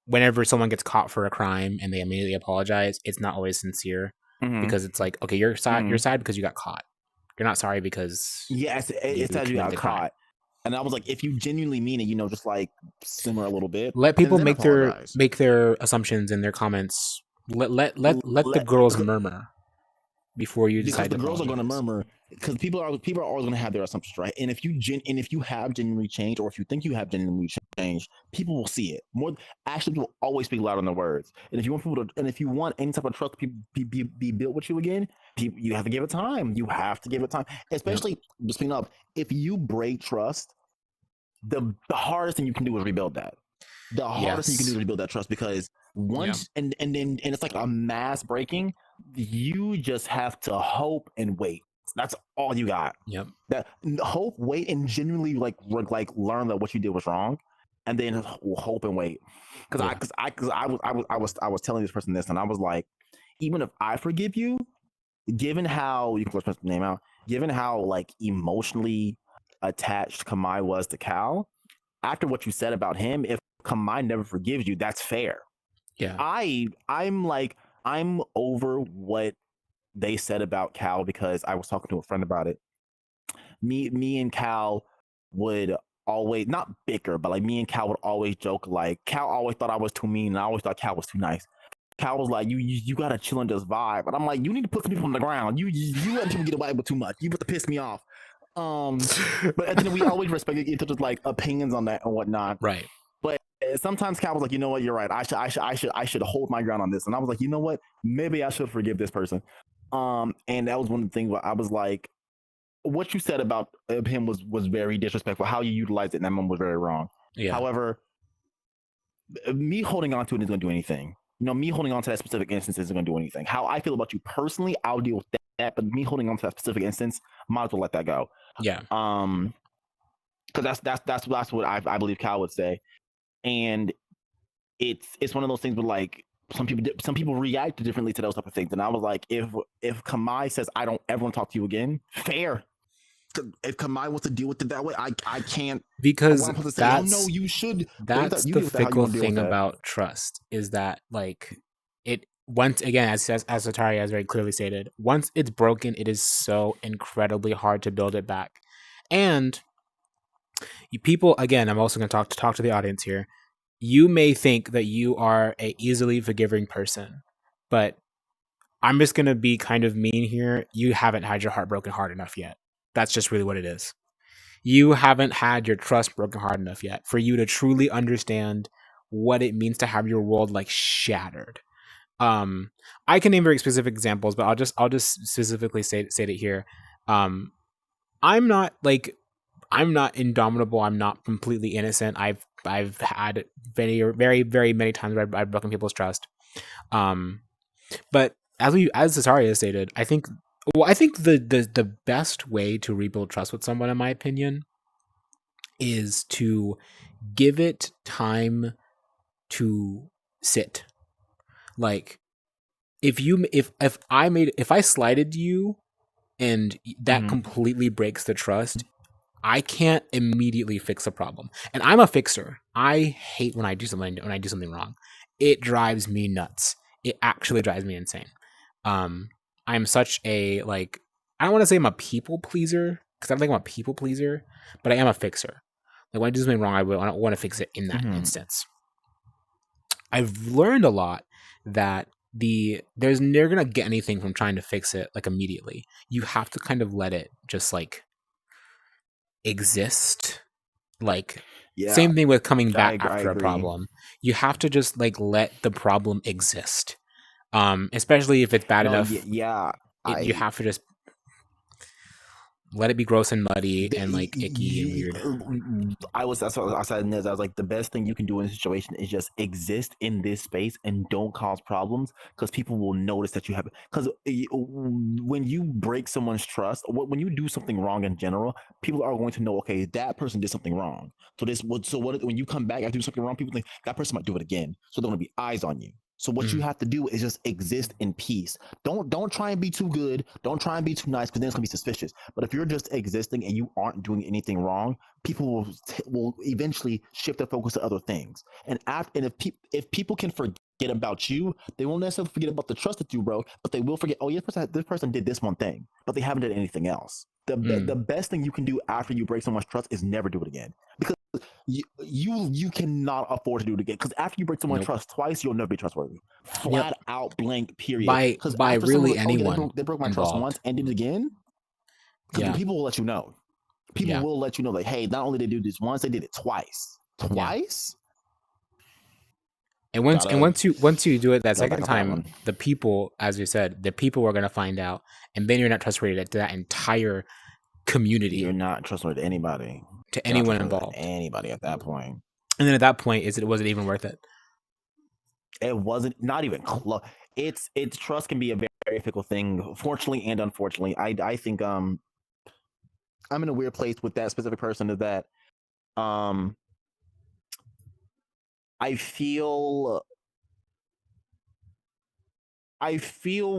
whenever someone gets caught for a crime and they immediately apologize, it's not always sincere Mm-hmm. because it's like, okay, you're sad Mm-hmm. because you got caught. You're not sorry because Yes, you it's as you committed got the crime. caught. And I was like, if you genuinely mean it, just like simmer a little bit Let and people then apologize. make their assumptions in their comments. Let the Let girls murmur before you because decide the to girls are going to apologize. murmur because people are always going to have their assumptions, right? And if you have genuinely changed, or if you think you have genuinely changed, people will see it more. Actually, people always speak loud on their words. And if you want people to, and if you want any type of trust to be built with you again, you have to give it time. You have to give it time, Yep. especially speaking of, if you break trust, the hardest thing you can do is rebuild that. The hardest thing you can do is Yes. rebuild that trust because Yeah. once and it's like a mass breaking, you just have to hope and wait. That's all you got. Yep. That hope, wait, and genuinely like learn that what you did was wrong, and then hope and wait. Because Yeah. I was telling this person this, and I was like, even if I forgive you, given how you can put the name out, given how like emotionally attached Kamai was to Cal, after what you said about him, if Kamai never forgives you, that's fair. Yeah. I'm like I'm over what they said about Cal because I was talking to a friend about it. Me and Cal would always not bicker, but like me and Cal would always joke like Cal always thought I was too mean and I always thought Cal was too nice. Cal was like, you gotta chill and just vibe. But I'm like, you need to put some people on the ground. You letting people get away with too much. You put to piss me off. But then we always respect each other's like opinions on that and whatnot. Right. But sometimes Cal was like, you know what, you're right. I should hold my ground on this. And I was like, you know what, maybe I should forgive this person. And that was one of the things where I was like, what you said about him was very disrespectful. How you utilized it in that moment was very wrong. Yeah. However, me holding on to it isn't going to do anything. You know, me holding on to that specific instance isn't going to do anything. How I feel about you personally, I'll deal with that. But me holding on to that specific instance, might as well let that go. Yeah. Because that's what I believe Cal would say, and it's one of those things where like some people react differently to those type of things. And I was like, if Kamai says I don't ever want to talk to you again, fair. If Kamai wants to deal with it that way, I can't, because that's no, you should. That's the fickle thing about trust, is that like it once again, as Sataria has very clearly stated, once it's broken, it is so incredibly hard to build it back. And you people, again, I'm also going to talk to the audience here. You may think that you are a easily forgiving person, but I'm just going to be kind of mean here. You haven't had your heart broken hard enough yet. That's just really what it is. You haven't had your trust broken hard enough yet for you to truly understand what it means to have your world like shattered. I can name very specific examples, but I'll just specifically say it here. I'm not indomitable. I'm not completely innocent. I've had very, very, very many times where I've broken people's trust. But as Sataria stated, I think the best way to rebuild trust with someone, in my opinion, is to give it time to sit. Like if I slighted you and that completely breaks the trust, I can't immediately fix a problem. And I'm a fixer. I hate when I do something wrong. It drives me nuts. It actually drives me insane. I'm such a, like, I don't want to say I'm a people pleaser, because I don't think I'm a people pleaser, but I am a fixer. Like when I do something wrong, I want to fix it in that instance. I've learned a lot that they're never gonna get anything from trying to fix it like immediately. You have to kind of let it just like exist. Like same thing with coming back after a problem. You have to just like let the problem exist. Especially if it's bad enough. You have to just let it be gross and muddy and like icky and weird. That's what I said. I was like, the best thing you can do in a situation is just exist in this space and don't cause problems, because people will notice that you have. Because when you break someone's trust, when you do something wrong in general, people are going to know, okay, that person did something wrong. When you come back after do something wrong, people think that person might do it again. So they're going to be eyes on you. So what you have to do is just exist in peace. Don't try and be too good. Don't try and be too nice, because then it's gonna be suspicious. But if you're just existing and you aren't doing anything wrong, people will eventually shift their focus to other things. And if people can forget about you, they won't necessarily forget about the trust that you broke, but they will forget, oh yeah, this person did this one thing, but they haven't done anything else. The best thing you can do after you break someone's trust is never do it again, because you cannot afford to do it again, because after you break someone's trust twice, you'll never be trustworthy. Flat out, blank, period. By really anyone they broke my trust once and did it again. People will let you know. People will let you know, like, hey, not only did they do this once, they did it twice. And once you do it that second time, the people, as you said, the people are going to find out, and then you're not trustworthy to that entire community. You're not trustworthy to anybody. To anyone involved. Anybody at that point. And then at that point, was it even worth it? It wasn't, not even close. It's trust can be a very, very fickle thing, fortunately and unfortunately. I think I'm in a weird place with that specific person, is that I feel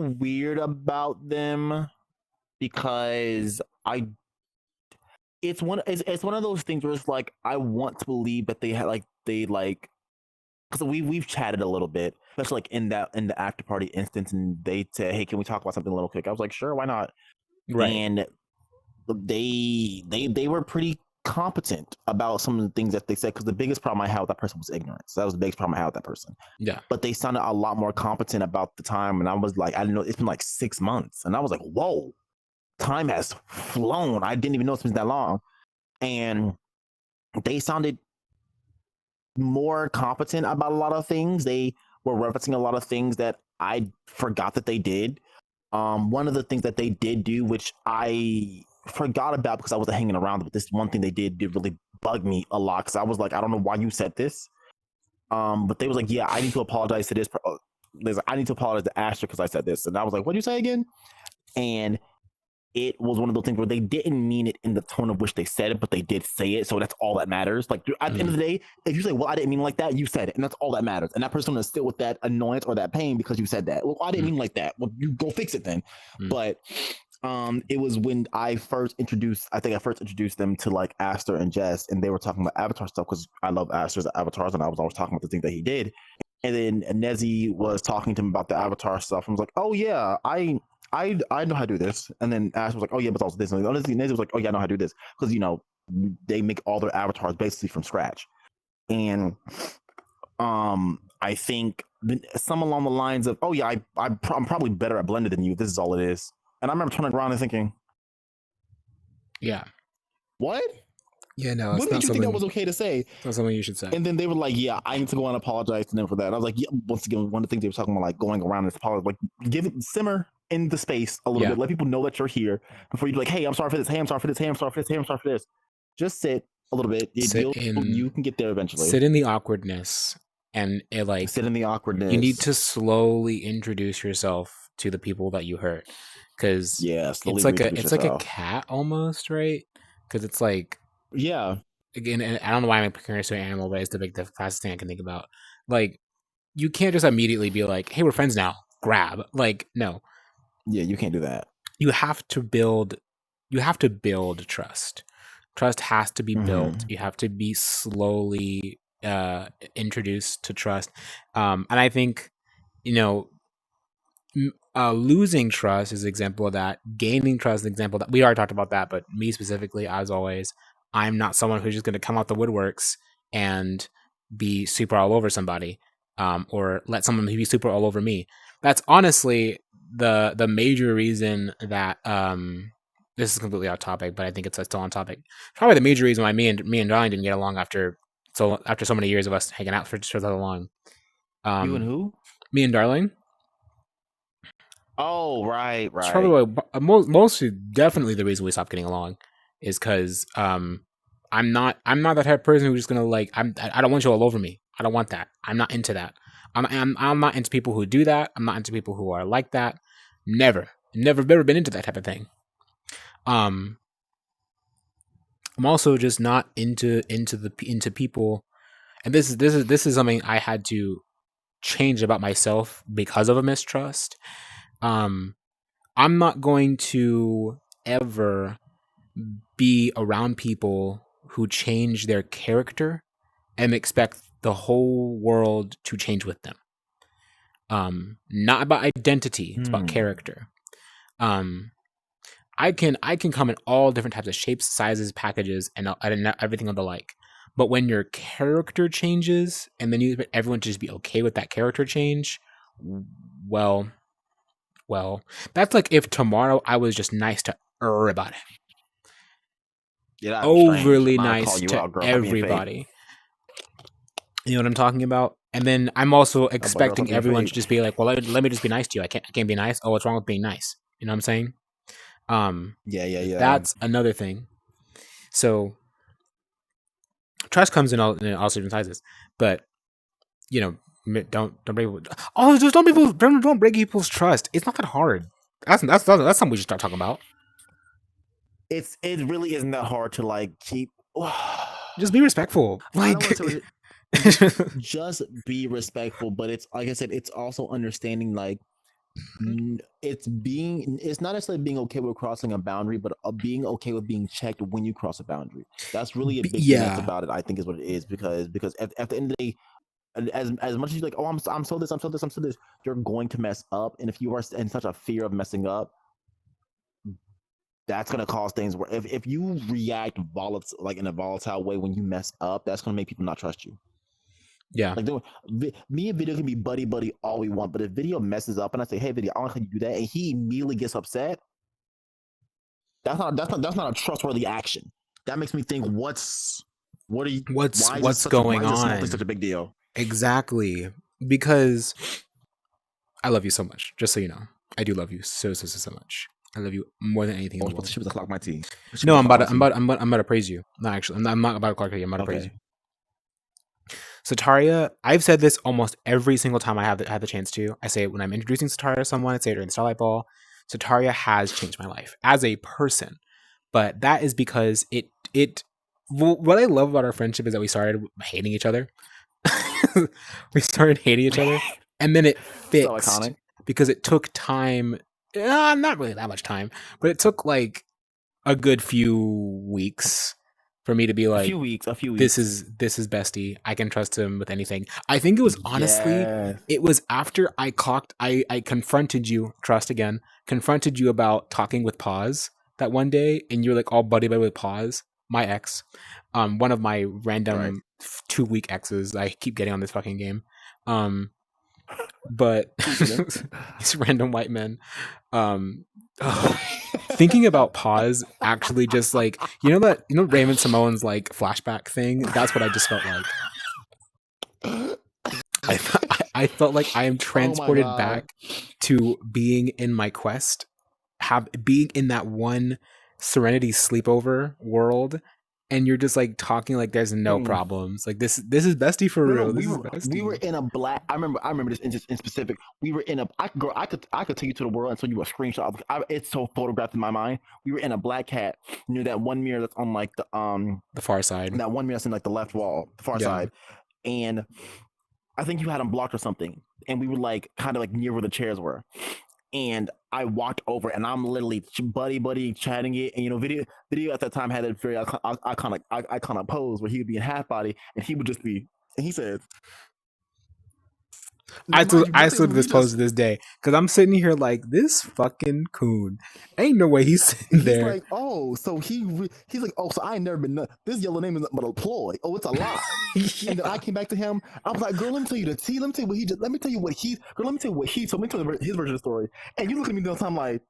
weird about them, because it's one of those things where it's like, I want to believe that they had because we've chatted a little bit, especially like in the after party instance, and they said, hey, can we talk about something a little quick? I was like, sure, why not? Right. And they were pretty competent about some of the things that they said, because the biggest problem I had with that person was ignorance. That was the biggest problem I had with that person. Yeah. But they sounded a lot more competent about the time, and I was like, I didn't know, it's been like 6 months, and I was like, whoa. time has flown. I didn't even know it's been that long. And they sounded more competent about a lot of things. They were referencing a lot of things that I forgot that they did. One of the things that they did do, which I forgot about because I wasn't hanging around, but this one thing they did really bug me a lot because I was like, I don't know why you said this. But they was like, yeah, I need to apologize to this. I need to apologize to Asher because I said this, and I was like, what did you say again? And it was one of those things where they didn't mean it in the tone of which they said it, but they did say it. So that's all that matters. Like at the end of the day, if you say, well, I didn't mean like that, you said it. And that's all that matters. And that person is still with that annoyance or that pain because you said that. Well, I didn't mean like that. Well, you go fix it then. But it was when I first introduced them to like Aster and Jess, and they were talking about Avatar stuff because I love Aster's avatars, and I was always talking about the things that he did. And then Nezzy was talking to him about the Avatar stuff. I was like, oh yeah, I know how to do this. And then Ash was like, oh yeah, but also this. And honestly, Nezzy was like, oh yeah, I know how to do this. Because, they make all their avatars basically from scratch. And I think some along the lines of, oh yeah, I'm probably better at blended than you. This is all it is. And I remember turning around and thinking, yeah. What? Yeah, no, what made you think that was okay to say? That's something you should say. And then they were like, yeah, I need to go and apologize to them for that. And I was like, yeah, once again, one of the things they were talking about, like going around and apologize, like give it simmer in the space a little bit. Let people know that you're here before you be like, hey, I'm sorry for this. Hey, I'm sorry for this. Hey, I'm sorry for this. Hey, I'm sorry for this. Just sit a little bit. You can get there eventually. Sit in the awkwardness and sit in the awkwardness. You need to slowly introduce yourself to the people that you hurt. Because it's like a cat almost, right? Because it's like, yeah. Again, and I don't know why I'm comparing it to an animal, but it's the fastest thing I can think about. Like, you can't just immediately be like, hey, we're friends now. Grab. Like, no. Yeah, you can't do that. You have to build trust. Trust has to be built. You have to be slowly introduced to trust. And I think, losing trust is an example of that. Gaining trust is an example of that. We already talked about that, but me specifically, as always, I'm not someone who's just going to come out the woodworks and be super all over somebody, or let someone be super all over me. That's honestly the major reason that this is completely off topic, but I think it's still on topic. Probably the major reason why me and Darling didn't get along after so many years of us hanging out for so long. You and who? Me and Darling. Oh, right. It's probably mostly definitely the reason we stopped getting along is because I'm not that type of person who's just gonna I don't want you all over me. I don't want that. I'm not into that. I'm not into people who do that. I'm not into people who are like that. Never been into that type of thing. I'm also just not into people, and this is something I had to change about myself because of a mistrust. I'm not going to ever be around people who change their character and expect the whole world to change with them. Not about identity, it's about character. I can come in all different types of shapes, sizes, packages, and everything of the like. But when your character changes, and then you expect everyone to just be okay with that character change, well, that's like if tomorrow I was just nice to everybody. Yeah, overly nice to everybody. You know what I'm talking about? And then I'm also expecting everyone to just be like, well, let me just be nice to you. I can't be nice. Oh, what's wrong with being nice? You know what I'm saying? Yeah. That's another thing. So trust comes in all different sizes, but don't break people's trust. It's not that hard. That's something we should start talking about. It really isn't that hard to keep. Just be respectful. Just be respectful, but it's like I said, it's also understanding it's not necessarily being okay with crossing a boundary, but being okay with being checked when you cross a boundary. That's really a big thing that's about it. I think is what it is because at the end of the day, as much as you're like, oh, I'm so this, you're going to mess up, and if you are in such a fear of messing up, that's gonna cause things where if you react in a volatile way when you mess up, that's gonna make people not trust you. Yeah. Me and Video can be buddy all we want, but if Video messes up and I say, hey, Video, I don't know how you do that, and he immediately gets upset, That's not a trustworthy action. That makes me think, what are you? What's going Why is this small thing on? such a big deal? Exactly, because I love you so much. Just so you know, I do love you so much. I love you more than anything in the world. She was a clock my tea. No, I'm about to praise you. No, actually, I'm not about to clock you. I'm about to praise you. Sataria, I've said this almost every single time I have the chance to. I say it when I'm introducing Sataria to someone. I say it during Starlight Ball. Sataria has changed my life as a person, but that is because what I love about our friendship is that we started hating each other. We started hating each other, and then it fixed So because it took time. Not really that much time, but it took like a good few weeks for me to be like, a few weeks. this is bestie. I can trust him with anything. I think it was honestly, it was after I confronted you, confronted you about talking with Pause that one day, and you're like all buddy with Pause, my ex, one of my random 2-week exes I keep getting on this fucking game. But these random white men. Thinking about Pause actually just like Raymond Samoan's like flashback thing. That's what I just felt like. I felt like I am transported back to being in my quest, being in that one Serenity sleepover world, and you're just like talking like there's no problems. Like this is bestie for real. We were in a black. I remember this in specific. We were in a. I could take you to the world and show you a screenshot. It's so photographed in my mind. We were in a black cat near that one mirror that's on like the far side. That one mirror that's in like the left wall, the far side, and I think you had them blocked or something. And we were like kind of like near where the chairs were. And I walked over, and I'm literally buddy chatting it. And video at that time had a very iconic pose where he would be in half body, and he would just be. And he said, I still do this pose to this day because I'm sitting here like this fucking coon. Ain't no way he's sitting there. He's like, oh, so he's like, oh, so I ain't never been. This yellow name is but a ploy. Oh, it's a lie. And then I came back to him. I was like, girl, let me tell you the tea. Let me tell you what he. Let me tell you what he. Girl, let me tell you what he. So let me tell you his version of the story. And you look at me the time like,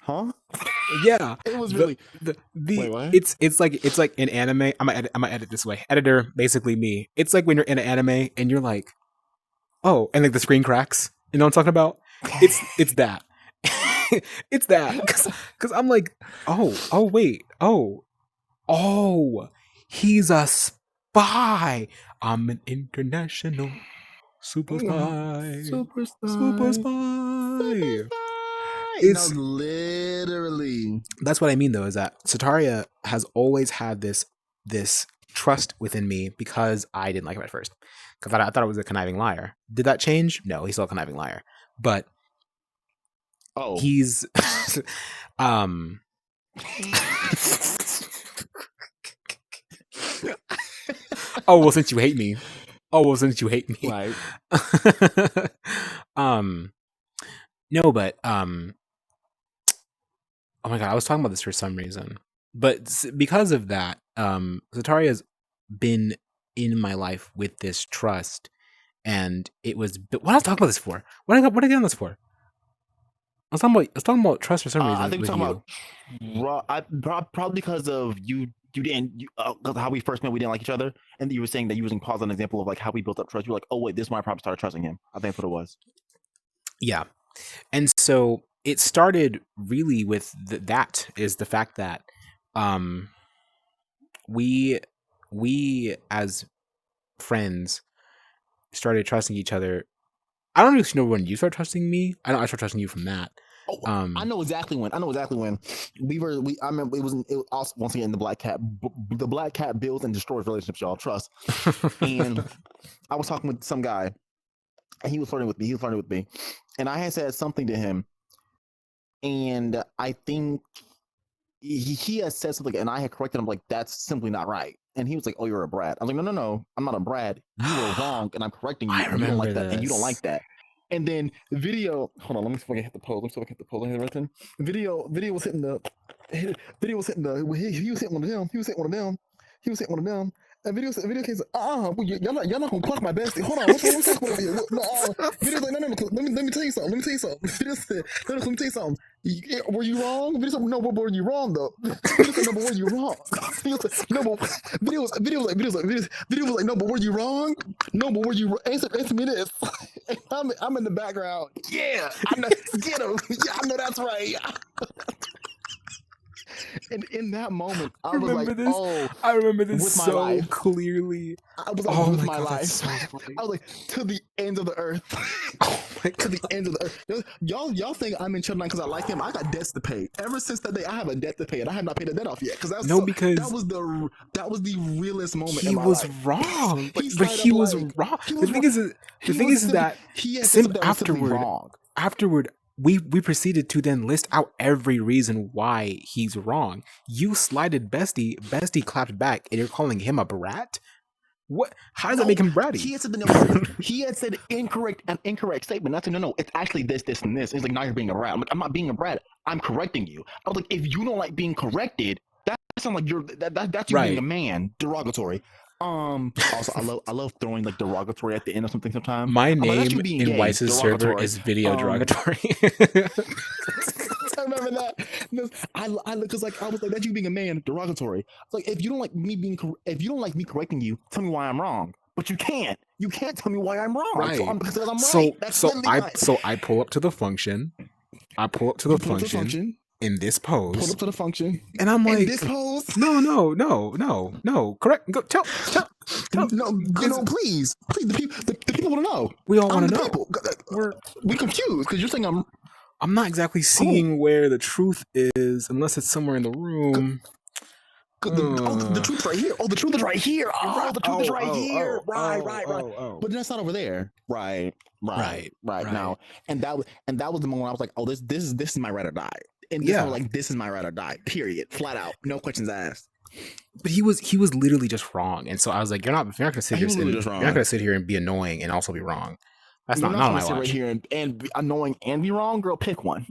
huh? Yeah, it was really wait, what? It's like in anime. I'm gonna edit this way. Editor, basically me. It's like when you're in an anime and you're like, oh, and like the screen cracks. You know what I'm talking about? It's that. It's that. Because I'm like, oh, wait. Oh, he's a spy. I'm an international super spy. Super spy. It's literally. That's what I mean, though, is that Sataria has always had this trust within me because I didn't like him at first. Because I thought it was a conniving liar. Did that change? No, he's still a conniving liar. But he's oh, well, since you hate me. Right. No, but oh my god, I was talking about this for some reason. But because of that, Sataria's been in my life with this trust, and it was. What I was talking about this for? What I get on this for? I was talking about trust for some reason. I think we're talking about probably because of you didn't how we first met. We didn't like each other, and you were saying that you using Pause as an example of like how we built up trust. You're like, oh wait, this is why I probably started trusting him. I think that's what it was. Yeah, and so it started really with that is the fact that we as friends started trusting each other. I don't really know when you start trusting me. I started trusting you from that. I know exactly when. I remember it was also once again the Black Cat. The Black Cat builds and destroys relationships, y'all. Trust. And I was talking with some guy, and he was flirting with me. And I had said something to him, and I think he had said something, and I had corrected him like, that's simply not right. And he was like, oh, you're a brat. I was like, no, I'm not a brat. You were wrong, and I'm correcting you. And you don't like that, and you don't like that. And then the video, hold on, let me see if I can hit the pose. Video was hitting he was hitting one of them. And video case, y'all not gonna clock my bestie. Hold on, what we talking about here? Video's like, no, let me tell you something. Video said, no, let me tell you something. Were you wrong? Video said, no, but were you wrong though? Video said, no, but were you wrong? Video said, no, but video was like, no, but were you wrong? No, but were you answer me this? And I'm in the background. Yeah, I know. Get him. Yeah, I know that's right. And in that moment, I was like, this. oh, I remember this with my so life. clearly. I was like, Oh with my my God, life. that's so funny. I was like, to the ends of the earth. Oh my To God. the ends of the earth. Y'all think I'm in Channel 9 because I like him. I got debts to pay. Ever since that day, I have a debt to pay, and I have not paid the debt off yet. Because because that was the realest moment he in my was life. wrong. But straight he up was like- wrong. he The was thing wrong. is that he had sim- something that was simply afterward- wrong. afterward we proceeded to then list out every reason why he's wrong. You slighted Bestie. Bestie clapped back, and you're calling him a brat? What? How does that make him bratty? He had said an incorrect statement. That's no, it's actually this, and this. He's like, now you're being a brat. I'm like, I'm not being a brat. I'm correcting you. I was like, if you don't like being corrected, that sounds like that's you Right. being a man. Derogatory. Also, I love throwing like derogatory at the end of something sometimes. My I'm like, that's name you being in gay, Weiss's server derogatory. is video derogatory. I remember that. I because like I was like, that's you being a man, derogatory. It's like if you don't like me correcting you, tell me why I'm wrong. But you can't. You can't tell me why I'm wrong. Right. Because I'm right. That's I pull up to the function. I pull up to the function in this pose. Pull up to the function, and I'm like, in this pose. No. Correct. Go tell. No, please. The people want to know. We all want to know. People. We confused because you're saying I'm not exactly seeing where the truth is unless it's somewhere in the room. The truth's right here. Oh, the truth is right here. Oh, the truth is right here. Right. But that's not over there. Right. Now, and that was the moment I was like, oh, this is my ride or die. And this is my ride or die. Period. Flat out. No questions asked. But he was literally just wrong, and so I was like, you're not gonna sit here. You're not gonna sit here and be annoying and also be wrong. That's not my watch. Right here and be annoying and be wrong, girl. Pick one.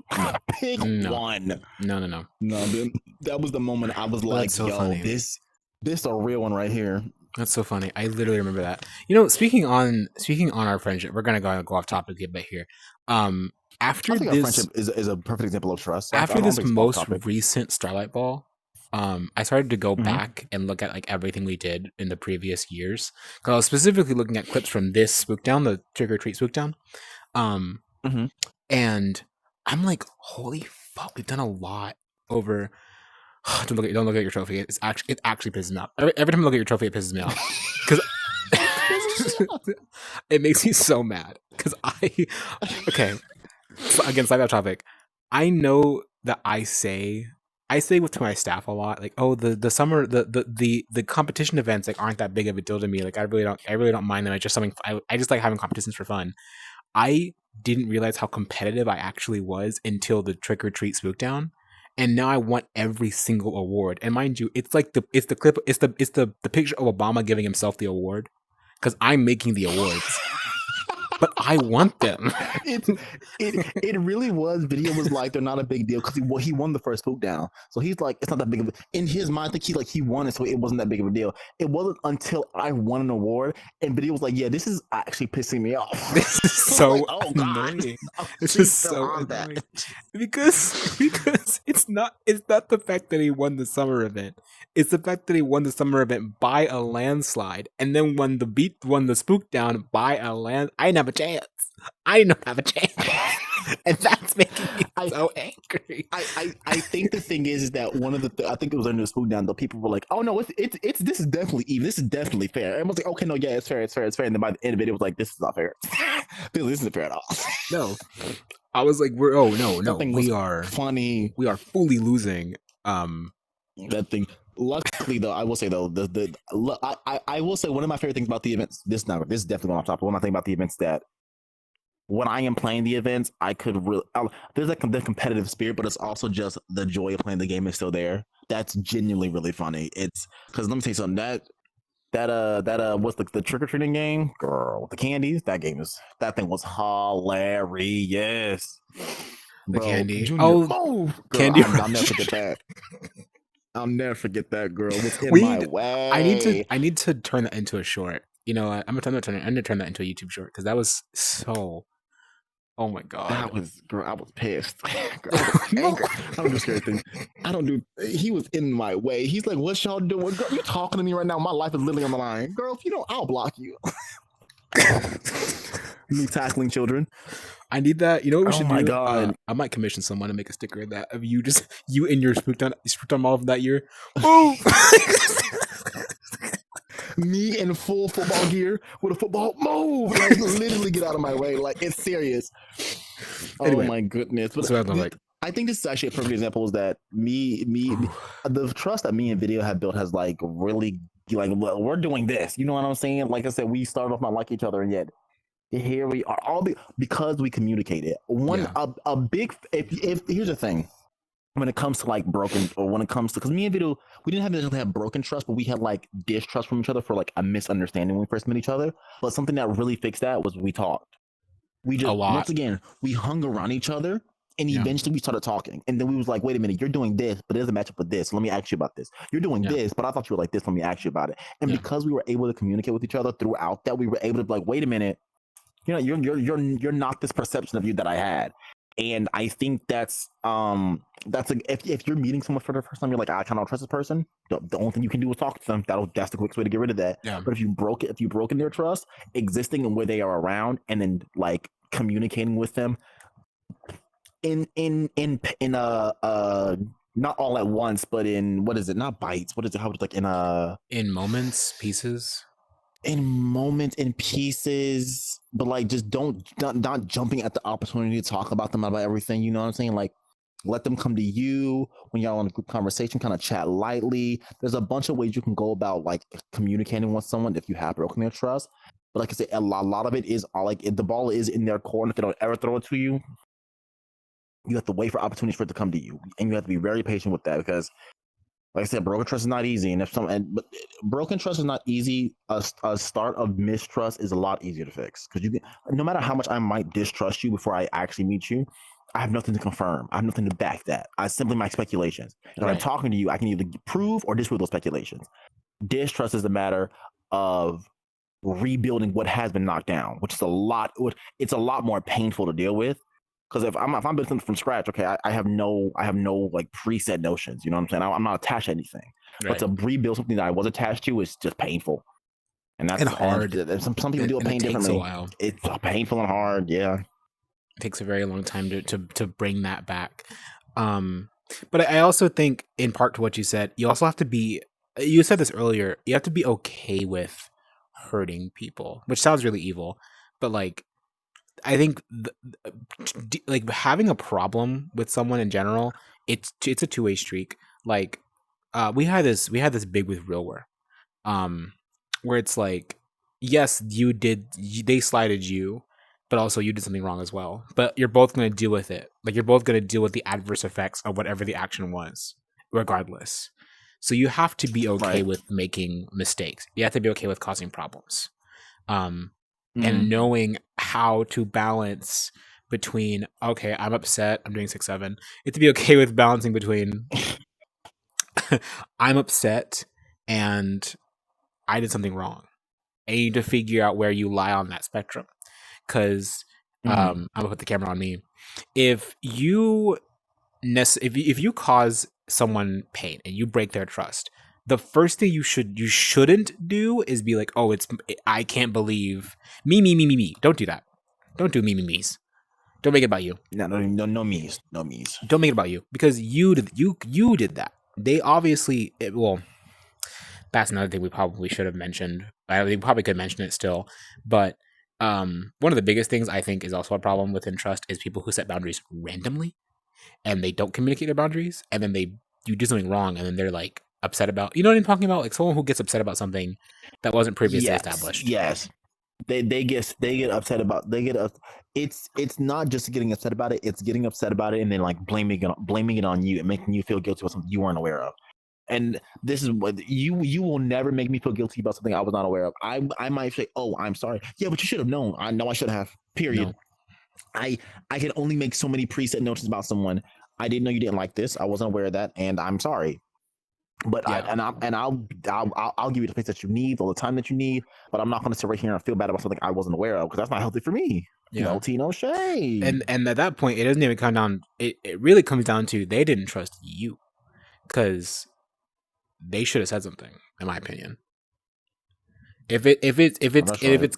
Pick one. No. That was the moment I was like, so yo, funny. this a real one right here. That's so funny. I literally remember that. You know, speaking on our friendship, we're gonna go off topic a bit here. After I think this, our friendship is a perfect example of trust. After this most recent Starlight Ball, I started to go back and look at like everything we did in the previous years. Because I was specifically looking at clips from this Spook Down, the Trick or Treat Spook Down. And I'm like, holy fuck, we've done a lot over. Don't look at your trophy. It actually pisses me off. Every time I look at your trophy, it pisses me off because it makes me so mad. Because so again, side that topic. I know that I say to my staff a lot, like, oh, the summer the competition events like aren't that big of a deal to me. Like I really don't mind them. It's just something I just like having competitions for fun. I didn't realize how competitive I actually was until the Trick or Treat Spook Down. And now I want every single award. And mind you, it's the clip, it's the picture of Obama giving himself the award. Because I'm making the awards. But I want them. It really was. Video was like, they're not a big deal because he won the first Spook Down. So he's like, it's not that big of a, in his mind, I think he won it, so it wasn't that big of a deal. It wasn't until I won an award and Video was like, yeah, this is actually pissing me off. This is so like, oh, annoying. This is so annoying. Because it's not the fact that he won the summer event. It's the fact that he won the summer event by a landslide, and then won the Spook Down by a land. I didn't have a chance. And that's making me so angry. I think the thing is that one of the I think it was under the Spook Down though. People were like, oh no, it's this is definitely even. This is definitely fair. And I was like, okay, no, yeah, it's fair. And then by the end of it, it was like, this is not fair. This isn't fair at all. No, I was like, we are funny. We are fully losing. That thing. Luckily, though, I will say though, I will say one of my favorite things about the events. This is definitely one on top. But one of my things about the events that when I am playing the events, I could really there's like the competitive spirit, but it's also just the joy of playing the game is still there. That's genuinely really funny. It's because let me tell you something that what's the trick or treating game, girl, the candies. That thing was hilarious. The candy. Junior, girl, candy. I'll never forget that. I'll never forget that girl was in We my need. way. I need to turn that into a short. You know, I'm gonna turn that into a YouTube short because that was so. Oh my god. That was girl. I was pissed. Girl, I was No. angry. I don't do scary things. I don't do. He was in my way. He's like, "What y'all doing, girl? You talking to me right now? My life is literally on the line, girl. If you don't, I'll block you." Me tackling children. I need that. You know what we Oh should my do? god. I might commission someone to make a sticker of that of you just you in your spooked on mall of that year. Move. Me in full football gear with a football move. Like literally get out of my way. Like it's serious. Anyway, Oh my goodness. But so I'm like, I think this is actually a perfect example is that me, the trust that me and Video have built has like really like well, we're doing this. You know what I'm saying? Like I said, we started off not like each other, and yet here we are all because we communicated. Yeah. A big if here's the thing. When it comes to like broken, or when it comes to, because me and Video, we didn't necessarily have broken trust, but we had like distrust from each other for like a misunderstanding when we first met each other. But something that really fixed that was we talked. We A just lot. once again we hung around each other, and Yeah. eventually we started talking. And then we was like, wait a minute, you're doing this, but it doesn't match up with this. So let me ask you about this. You're doing Yeah. this, but I thought you were like this. Let me ask you about it. And Yeah. because we were able to communicate with each other throughout that, we were able to be like, wait a minute, you know, you're not this perception of you that I had. And I think that's if you're meeting someone for the first time, you're like, I cannot trust this person. The only thing you can do is talk to them. That's the quickest way to get rid of that. Yeah. But if you've broken their trust, existing in where they are around, and then like communicating with them in not all at once, but in what is it? Not bites. What is it? How like in moments, pieces. In moments, in pieces, but like just not jumping at the opportunity to talk about them, about everything. You know what I'm saying? Like let them come to you when y'all on a group conversation, kind of chat lightly. There's a bunch of ways you can go about like communicating with someone if you have broken their trust. But like I said, a lot of it is all like the ball is in their court, and if they don't ever throw it to you, you have to wait for opportunities for it to come to you, and you have to be very patient with that because, like I said, broken trust is not easy, and but broken trust is not easy. A start of mistrust is a lot easier to fix because no matter how much I might distrust you before I actually meet you, I have nothing to confirm. I have nothing to back that. I simply my speculations. If I'm talking to you, I can either prove or disprove those speculations. Distrust is a matter of rebuilding what has been knocked down, which is a lot. It's a lot more painful to deal with. Because if I'm building something from scratch, okay, I have no like preset notions. You know what I'm saying? I'm not attached to anything. Right. But to rebuild something that I was attached to is just painful, and that's hard. And some people do it pain differently. A while. It's painful and hard. Yeah, it takes a very long time to bring that back. But I also think, in part to what you said, you also have to be. You said this earlier. You have to be okay with hurting people, which sounds really evil, but like. I think like having a problem with someone in general, it's a two-way streak. Like we had this big with Realware, where it's like, yes, they slighted you, but also you did something wrong as well. But you're both going to deal with it. Like you're both going to deal with the adverse effects of whatever the action was, regardless. So you have to be okay with making mistakes. You have to be okay with causing problems. And knowing how to balance between, okay, I'm upset, I'm doing 6-7. You have to be okay with balancing between I'm upset and I did something wrong. And you need to figure out where you lie on that spectrum. Because I'm gonna put the camera on me. If you cause someone pain and you break their trust, the first thing you shouldn't do is be like, oh, I can't believe me. Don't do that. Don't do me's. Don't make it about you. No me's. Don't make it about you because you did that. They obviously that's another thing we probably should have mentioned. We probably could mention it still, but one of the biggest things I think is also a problem within trust is people who set boundaries randomly and they don't communicate their boundaries, and then you do something wrong, and then they're like upset about, you know what I'm talking about? Like someone who gets upset about something that wasn't previously established. Yes. They get upset about it's not just getting upset about it, it's getting upset about it and then like blaming it on you and making you feel guilty about something you weren't aware of. And this is what you will never make me feel guilty about something I was not aware of. I might say, oh, I'm sorry. Yeah, but you should have known. I know I should have. Period. No. I can only make so many preset notions about someone. I didn't know you didn't like this. I wasn't aware of that, and I'm sorry. But Yeah. I'll give you the space that you need, all the time that you need. But I'm not going to sit right here and feel bad about something I wasn't aware of because that's not healthy for me. Yeah. No tea, no shade. And at that point, it doesn't even come down. It really comes down to they didn't trust you because they should have said something, in my opinion. If it's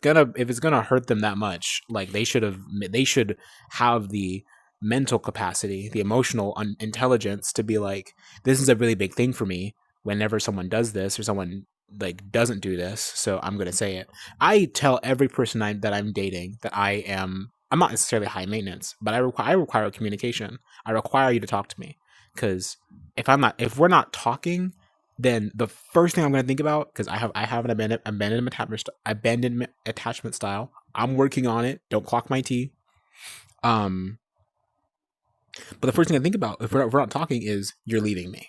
gonna hurt them that much, like they should have the mental capacity, the emotional intelligence to be like, this is a really big thing for me. Whenever someone does this or someone like doesn't do this, so I'm gonna say it. I tell every person that I'm dating that I'm not necessarily high maintenance, but I require communication. I require you to talk to me because if we're not talking, then the first thing I'm going to think about, because I have an abandonment attachment style. I'm working on it. Don't clock my tea. But the first thing I think about if we're not talking is you're leaving me.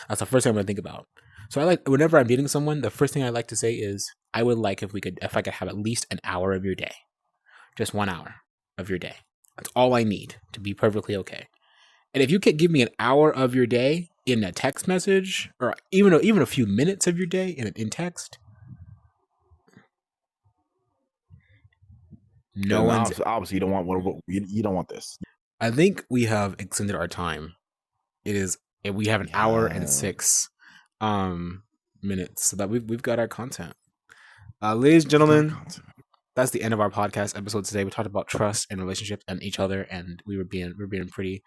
That's the first thing I'm going to think about. So whenever I'm dating someone, the first thing I like to say is I would like if I could have at least an hour of your day, just 1 hour of your day. That's all I need to be perfectly okay. And if you could give me an hour of your day in a text message, or even a few minutes of your day in text, obviously you don't want this. I think we have extended our time. We have an hour and 6 minutes, so that we've got our content. Ladies and gentlemen, that's the end of our podcast episode today. We talked about trust and relationships and each other, and we're being pretty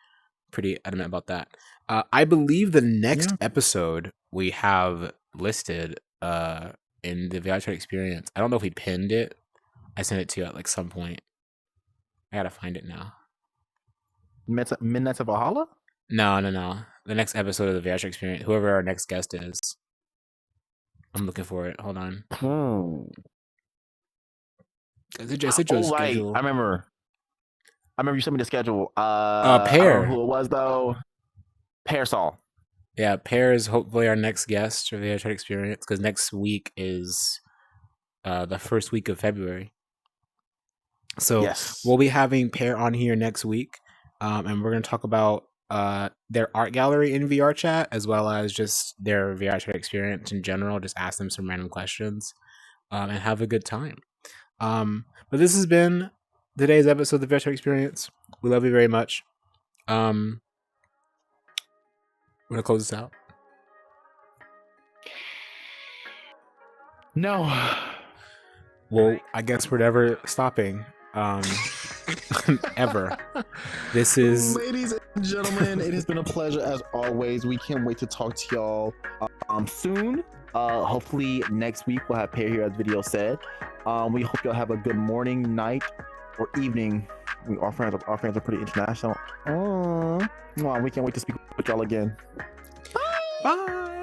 adamant about that. I believe the next episode we have listed in the VRChat experience. I don't know if we pinned it. I sent it to you at like some point. I gotta find it now. Midnight of Valhalla? No. The next episode of the VRChat experience, whoever our next guest is. I'm looking for it. Hold on. I sent you a schedule. I remember you sent me the schedule. Pear. I don't know who it was though. Pear Saul. Yeah, Pear is hopefully our next guest for the VRChat experience because next week is the first week of February. So we'll be having Pear on here next week, and we're going to talk about their art gallery in VRChat as well as just their VRChat experience in general. Just ask them some random questions and have a good time. But this has been today's episode of the VRChat experience. We love you very much. We're gonna close this out. No. Well, I guess we're never stopping. Ever. This is, ladies and gentlemen, it has been a pleasure as always. We can't wait to talk to y'all soon. Hopefully next week we'll have Pear here, as video said. We hope y'all have a good morning, night, or evening. Our friends are pretty international. We can't wait to speak with y'all again. bye.